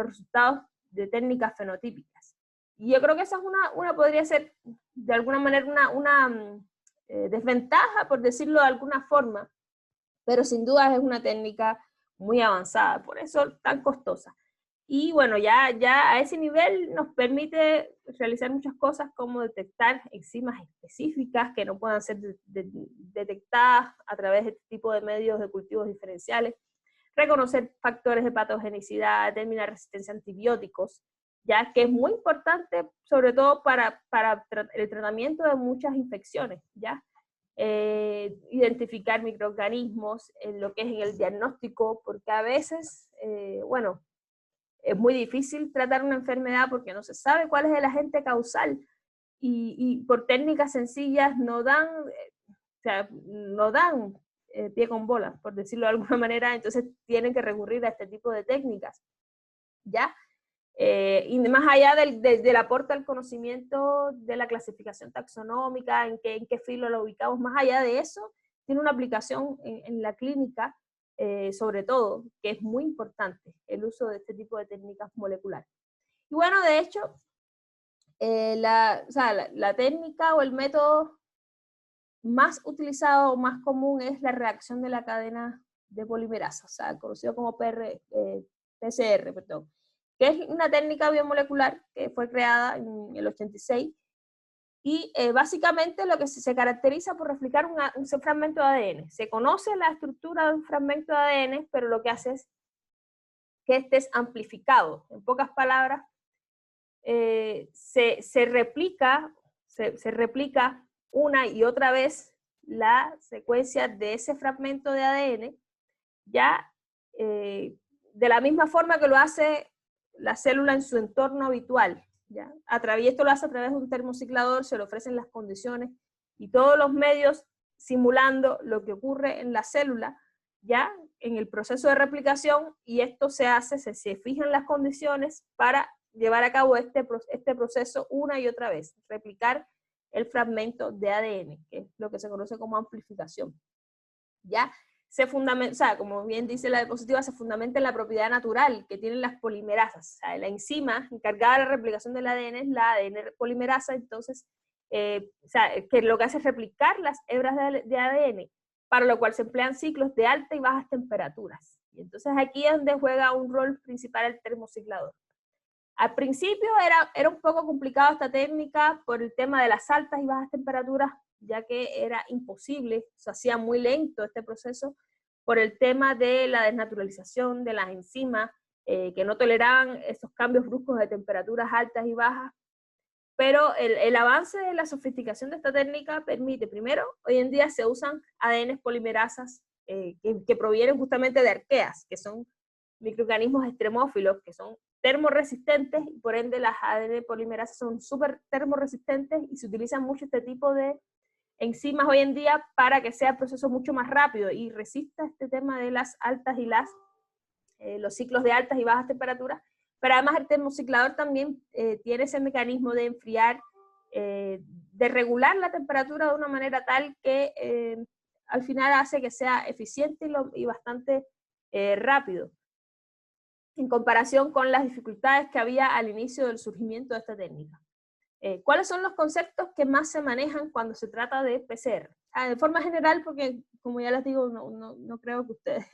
resultados de técnicas fenotípicas. Y yo creo que esa es podría ser de alguna manera una desventaja, por decirlo de alguna forma, pero sin duda es una técnica muy avanzada, por eso tan costosa. Y bueno, ya a ese nivel nos permite realizar muchas cosas como detectar enzimas específicas que no puedan ser detectadas a través de este tipo de medios de cultivos diferenciales, reconocer factores de patogenicidad, determinar resistencia a antibióticos, ya que es muy importante, sobre todo para el tratamiento de muchas infecciones, ¿ya? Identificar microorganismos en lo que es en el diagnóstico, porque a veces, bueno, es muy difícil tratar una enfermedad porque no se sabe cuál es el agente causal y por técnicas sencillas no dan, o sea, no dan pie con bola, por decirlo de alguna manera, entonces tienen que recurrir a este tipo de técnicas, ¿ya? Y más allá del aporte al conocimiento de la clasificación taxonómica, en qué filo lo ubicamos, más allá de eso, tiene una aplicación en la clínica, sobre todo, que es muy importante el uso de este tipo de técnicas moleculares. Y bueno, de hecho, la técnica o el método más utilizado o más común es la reacción de la cadena de polimerasa, o sea, conocido como PCR, perdón, que es una técnica biomolecular que fue creada en el 86 y básicamente lo que se caracteriza por replicar un fragmento de ADN. Se conoce la estructura de un fragmento de ADN, pero lo que hace es que este es amplificado. En pocas palabras, se replica una y otra vez la secuencia de ese fragmento de ADN, ya de la misma forma que lo hace la célula en su entorno habitual, ¿ya? Esto lo hace a través de un termociclador, se le ofrecen las condiciones y todos los medios simulando lo que ocurre en la célula, ya en el proceso de replicación, y esto se fijan las condiciones para llevar a cabo este proceso una y otra vez, replicar el fragmento de ADN, que es lo que se conoce como amplificación. ¿Ya? O sea, como bien dice la diapositiva, se fundamenta en la propiedad natural que tienen las polimerasas. O sea, la enzima encargada de la replicación del ADN es la ADN polimerasa, entonces, o sea, que lo que hace es replicar las hebras de ADN, para lo cual se emplean ciclos de altas y bajas temperaturas. Y entonces aquí es donde juega un rol principal el termociclador. Al principio era un poco complicado esta técnica por el tema de las altas y bajas temperaturas, ya que era imposible, se hacía muy lento este proceso por el tema de la desnaturalización de las enzimas, que no toleraban esos cambios bruscos de temperaturas altas y bajas. Pero el avance de la sofisticación de esta técnica permite, primero, hoy en día se usan ADN polimerasas que provienen justamente de arqueas, que son microorganismos extremófilos, que son termoresistentes, y por ende las ADN polimerasas son súper termoresistentes y se utilizan mucho este tipo de enzimas hoy en día para que sea el proceso mucho más rápido y resista este tema de las altas y los ciclos de altas y bajas temperaturas. Pero además el termociclador también tiene ese mecanismo de enfriar, de regular la temperatura de una manera tal que al final hace que sea eficiente y bastante rápido, en comparación con las dificultades que había al inicio del surgimiento de esta técnica. ¿Cuáles son los conceptos que más se manejan cuando se trata de PCR? De forma general, porque como ya les digo, no creo que ustedes,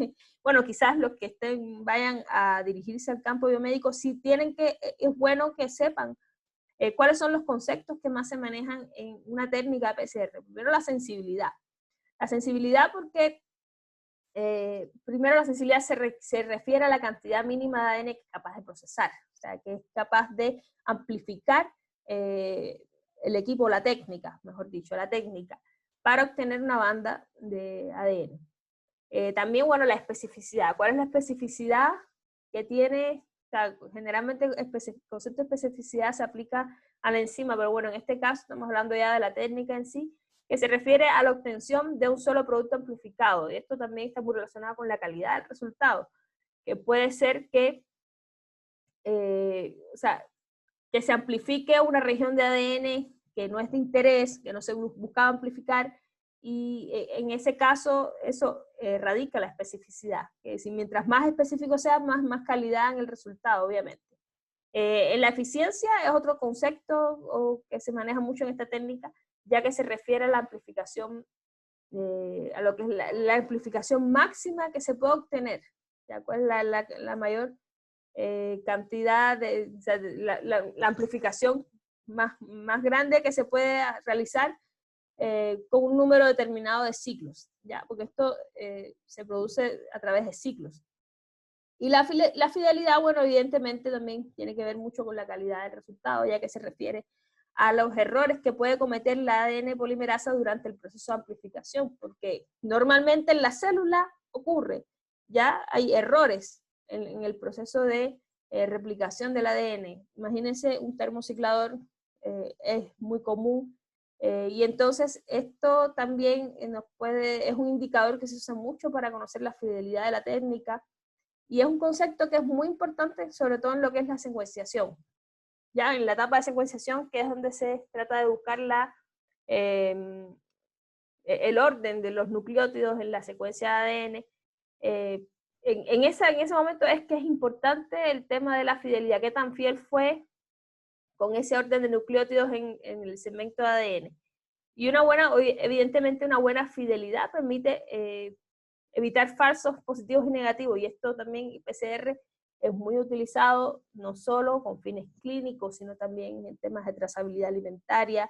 bueno, quizás los que vayan a dirigirse al campo biomédico, sí es bueno que sepan cuáles son los conceptos que más se manejan en una técnica PCR. Primero, la sensibilidad. La sensibilidad porque primero la sensibilidad se refiere a la cantidad mínima de ADN que es capaz de procesar, o sea, que es capaz de amplificar el equipo, la técnica, mejor dicho, la técnica, para obtener una banda de ADN. También, bueno, la especificidad. ¿Cuál es la especificidad que tiene? O sea, generalmente el concepto de especificidad se aplica a la enzima, pero bueno, en este caso estamos hablando ya de la técnica en sí, que se refiere a la obtención de un solo producto amplificado. Y esto también está muy relacionado con la calidad del resultado, que puede ser que, o sea, que se amplifique una región de ADN que no es de interés, que no se buscaba amplificar, y en ese caso eso radica la especificidad, que si mientras más específico sea, más calidad en el resultado, obviamente. En la eficiencia es otro concepto que se maneja mucho en esta técnica, ya que se refiere a la amplificación, a lo que es la amplificación máxima que se puede obtener, ¿ya? ¿Cuál es la mayor cantidad, o sea, la amplificación más grande que se puede realizar con un número determinado de ciclos, ¿ya? Porque esto se produce a través de ciclos. Y la fidelidad, bueno, evidentemente también tiene que ver mucho con la calidad del resultado, ya que se refiere a los errores que puede cometer la ADN polimerasa durante el proceso de amplificación, porque normalmente en la célula ocurre, ya hay errores en el proceso de replicación del ADN. Imagínense un termociclador, es muy común, y entonces esto también es un indicador que se usa mucho para conocer la fidelidad de la técnica, y es un concepto que es muy importante, sobre todo en lo que es la secuenciación. Ya en la etapa de secuenciación, que es donde se trata de buscar el orden de los nucleótidos en la secuencia de ADN, en ese momento es que es importante el tema de la fidelidad, qué tan fiel fue con ese orden de nucleótidos en el segmento de ADN. Y evidentemente una buena fidelidad permite evitar falsos positivos y negativos, y esto también PCR es muy utilizado no solo con fines clínicos, sino también en temas de trazabilidad alimentaria.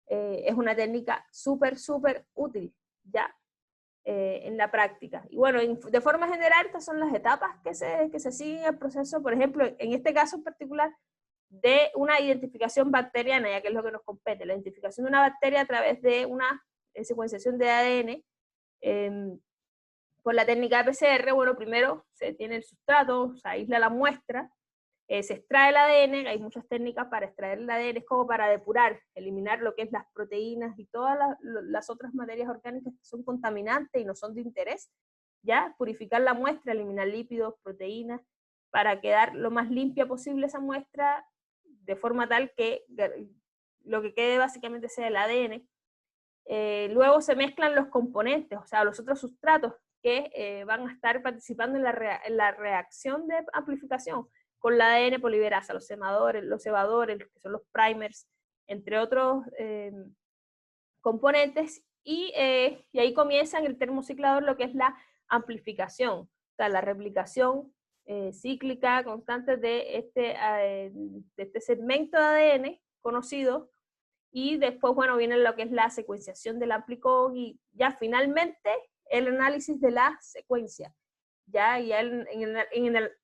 Es una técnica súper útil ya en la práctica. Y bueno, de forma general, estas son las etapas que se siguen en el proceso, por ejemplo, en este caso en particular, de una identificación bacteriana, ya que es lo que nos compete, la identificación de una bacteria a través de una secuenciación de ADN, por la técnica de PCR. Bueno, primero se tiene el sustrato, se aísla la muestra, se extrae el ADN, hay muchas técnicas para extraer el ADN, es como para depurar, eliminar lo que es las proteínas y todas las otras materias orgánicas que son contaminantes y no son de interés, ya, purificar la muestra, eliminar lípidos, proteínas, para quedar lo más limpia posible esa muestra, de forma tal que lo que quede básicamente sea el ADN. Luego se mezclan los componentes, o sea, los otros sustratos que van a estar participando en la reacción de amplificación con la ADN polimerasa, los cebadores, que son los primers, entre otros componentes, y ahí comienza en el termociclador lo que es la amplificación, o sea, la replicación cíclica constante de este segmento de ADN conocido. Y después, bueno, viene lo que es la secuenciación del amplicón y ya finalmente el análisis de la secuencia. Ya en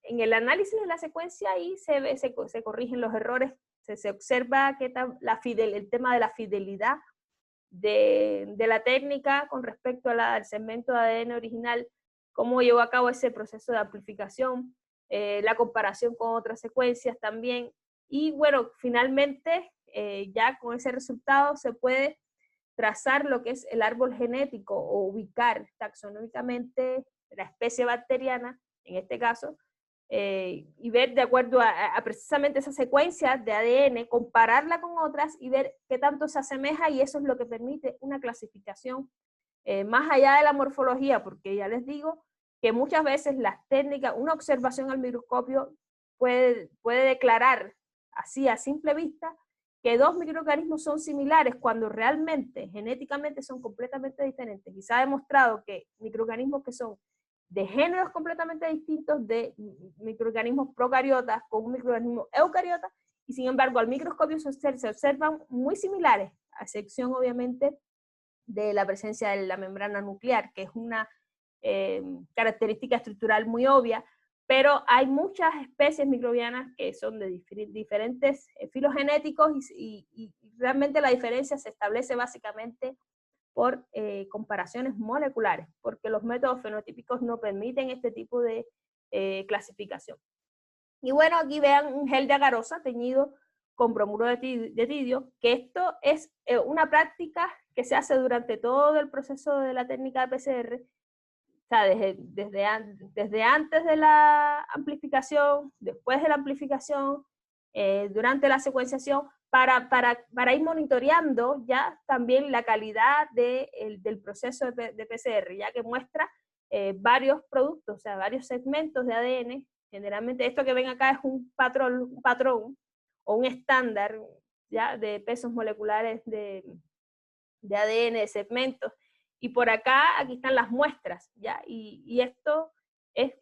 el análisis de la secuencia ahí se corrigen los errores, se observa qué tal el tema de la fidelidad de la técnica con respecto al segmento de ADN original, cómo llevó a cabo ese proceso de amplificación, la comparación con otras secuencias también. Y bueno, finalmente, ya con ese resultado se puede trazar lo que es el árbol genético o ubicar taxonómicamente la especie bacteriana, en este caso, y ver de acuerdo a precisamente esa secuencia de ADN, compararla con otras y ver qué tanto se asemeja, y eso es lo que permite una clasificación más allá de la morfología, porque ya les digo que muchas veces las técnicas, una observación al microscopio puede declarar así a simple vista que dos microorganismos son similares cuando realmente, genéticamente, son completamente diferentes. Y se ha demostrado que microorganismos que son de géneros completamente distintos, de microorganismos procariotas con un microorganismo eucariota, y sin embargo al microscopio se observan muy similares, a excepción obviamente de la presencia de la membrana nuclear, que es una característica estructural muy obvia, pero hay muchas especies microbianas que son de diferentes filogenéticos y realmente la diferencia se establece básicamente por comparaciones moleculares, porque los métodos fenotípicos no permiten este tipo de clasificación. Y bueno, aquí vean un gel de agarosa teñido con bromuro de tidio, que esto es una práctica que se hace durante todo el proceso de la técnica de PCR, o sea, desde antes de la amplificación, después de la amplificación, durante la secuenciación, para ir monitoreando ya también la calidad del proceso de PCR, ya que muestra varios productos, o sea, varios segmentos de ADN. Generalmente esto que ven acá es un patrón o un estándar ya de pesos moleculares de ADN, de segmentos, y por acá, aquí están las muestras, ¿ya? Y esto es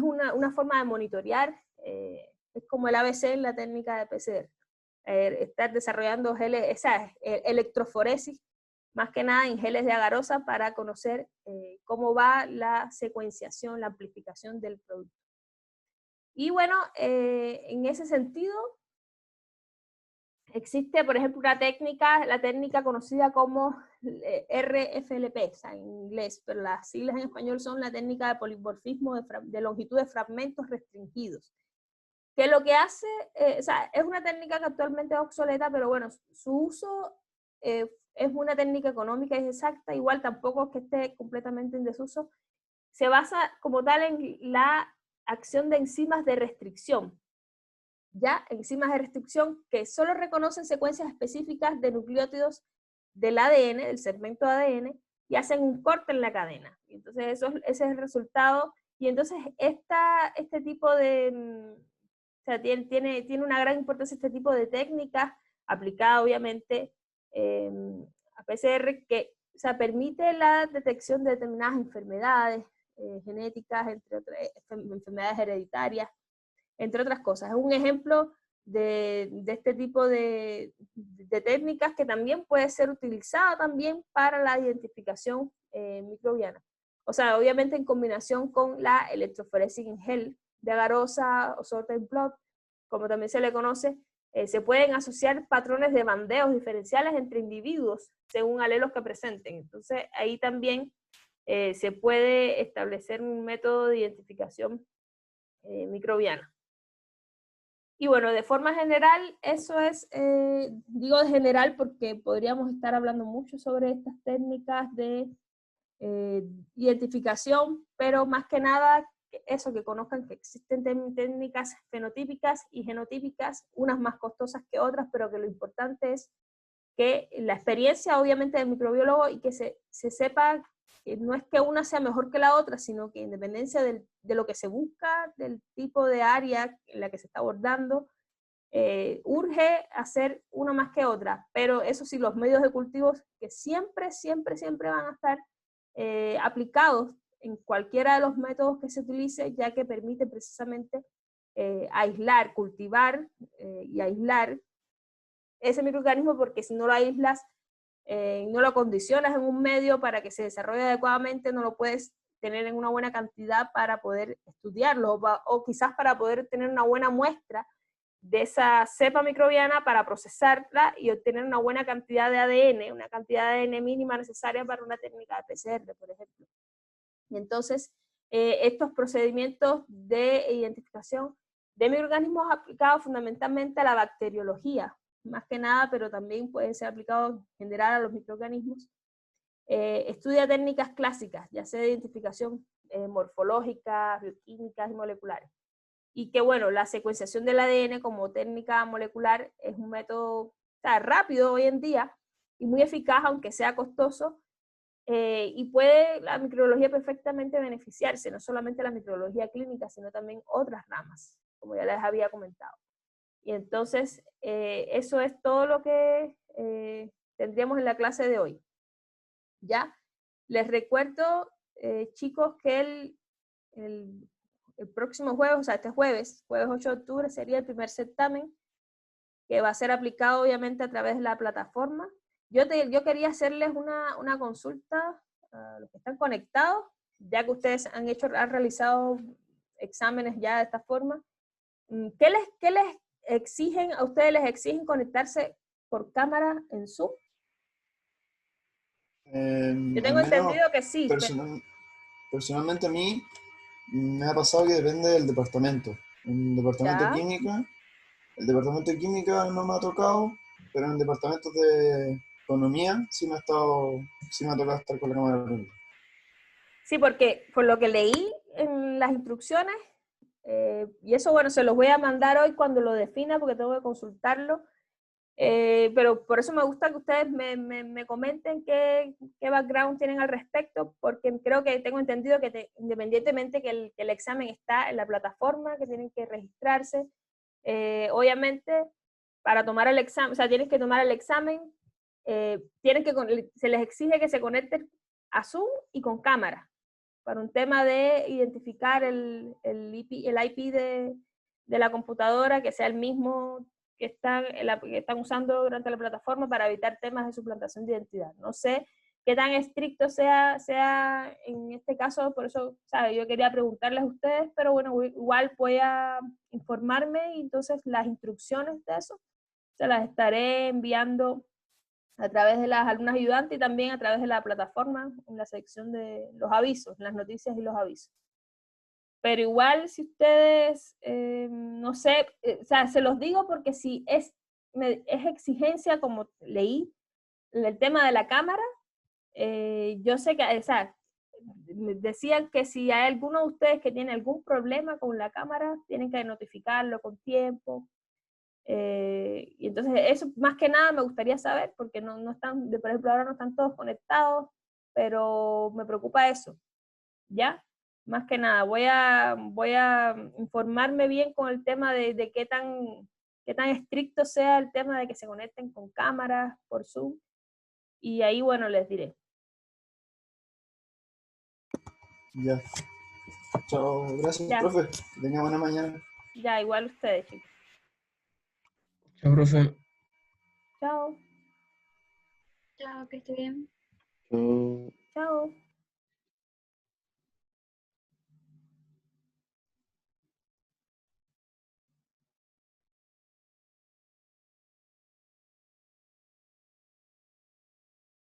una forma de monitorear es como el ABC en la técnica de PCR. Estar desarrollando electroforesis, más que nada en geles de agarosa, para conocer cómo va la secuenciación, la amplificación del producto. Y bueno, en ese sentido, existe, por ejemplo, la técnica conocida como RFLP, o sea, en inglés, pero las siglas en español son la técnica de polimorfismo de longitud de fragmentos restringidos. Que lo que hace, o sea, es una técnica que actualmente es obsoleta, pero bueno, su uso es una técnica económica y es exacta, igual tampoco es que esté completamente en desuso. Se basa como tal en la acción de enzimas de restricción, ¿ya? Enzimas de restricción que solo reconocen secuencias específicas de nucleótidos del ADN, del segmento ADN, y hacen un corte en la cadena. Y entonces ese es el resultado. Y entonces este tipo de... O sea, tiene una gran importancia este tipo de técnicas aplicada obviamente a PCR, que, o sea, permite la detección de determinadas enfermedades genéticas, entre otras enfermedades hereditarias, entre otras cosas. Es un ejemplo de este tipo de técnicas que también puede ser utilizada también para la identificación microbiana. O sea, obviamente en combinación con la electroforesis en gel de agarosa o sorted blot, como también se le conoce, se pueden asociar patrones de bandeos diferenciales entre individuos según alelos que presenten. Entonces, ahí también se puede establecer un método de identificación microbiana. Y bueno, de forma general, eso es, digo de general porque podríamos estar hablando mucho sobre estas técnicas de identificación, pero más que nada eso, que conozcan que existen técnicas fenotípicas y genotípicas, unas más costosas que otras, pero que lo importante es que la experiencia obviamente del microbiólogo y que se sepa que no es que una sea mejor que la otra, sino que en dependencia de lo que se busca, del tipo de área en la que se está abordando, urge hacer una más que otra, pero eso sí, los medios de cultivos que siempre, siempre, siempre van a estar aplicados en cualquiera de los métodos que se utilice, ya que permite precisamente aislar, cultivar y aislar ese microorganismo, porque si no lo aíslas, no lo acondicionas en un medio para que se desarrolle adecuadamente, no lo puedes tener en una buena cantidad para poder estudiarlo, o quizás para poder tener una buena muestra de esa cepa microbiana para procesarla y obtener una buena cantidad de ADN, una cantidad de ADN mínima necesaria para una técnica de PCR, por ejemplo. Y entonces, estos procedimientos de identificación de microorganismos aplicados fundamentalmente a la bacteriología, más que nada, pero también pueden ser aplicados en general a los microorganismos. Estudia técnicas clásicas, ya sea de identificación morfológicas, bioquímicas y moleculares. Y que bueno, la secuenciación del ADN como técnica molecular es un método rápido hoy en día y muy eficaz, aunque sea costoso, y puede la microbiología perfectamente beneficiarse, no solamente la microbiología clínica, sino también otras ramas, como ya les había comentado. Y entonces, eso es todo lo que tendríamos en la clase de hoy. ¿Ya? Les recuerdo, chicos, que el próximo jueves, o sea, este jueves 8 de octubre, sería el primer certamen que va a ser aplicado obviamente a través de la plataforma. Yo quería hacerles una consulta a los que están conectados, ya que ustedes han realizado exámenes ya de esta forma. ¿Qué les exigen, a ustedes les exigen conectarse por cámara en Zoom? Yo tengo entendido que sí. Personalmente a mí me ha pasado que depende del departamento. En el departamento de química, el departamento de química no me ha tocado, pero en el departamento de economía sí me ha tocado estar con la cámara prendida. Sí, porque por lo que leí en las instrucciones, y eso bueno, se los voy a mandar hoy cuando lo defina porque tengo que consultarlo, pero por eso me gusta que ustedes me comenten qué background tienen al respecto, porque creo que tengo entendido que independientemente que el examen está en la plataforma, que tienen que registrarse, obviamente para tomar el examen, o sea, tienes que tomar el examen, se les exige que se conecten a Zoom y con cámara, para un tema de identificar el IP de la computadora que sea el mismo que están usando durante la plataforma para evitar temas de suplantación de identidad. No sé qué tan estricto sea en este caso, por eso, ¿sabe? Yo quería preguntarles a ustedes, pero bueno, igual voy a informarme y entonces las instrucciones de eso se las estaré enviando a través de las alumnas ayudantes y también a través de la plataforma en la sección de los avisos, las noticias y los avisos. Pero igual si ustedes, no sé, o sea, se los digo porque si es exigencia, como leí, el tema de la cámara, yo sé que, o sea, decían que si hay alguno de ustedes que tiene algún problema con la cámara, tienen que notificarlo con tiempo. Y entonces eso más que nada me gustaría saber, porque no están, por ejemplo, ahora no están todos conectados, pero me preocupa eso, ¿ya? Más que nada, voy a informarme bien con el tema de qué tan estricto sea el tema de que se conecten con cámaras por Zoom, y ahí, bueno, les diré. Ya. Chao, gracias, Ya, profe. Que tenga buena mañana. ya, igual ustedes, chicos. Chao, profe. Chao. Chao, que esté bien. Chao. Chao.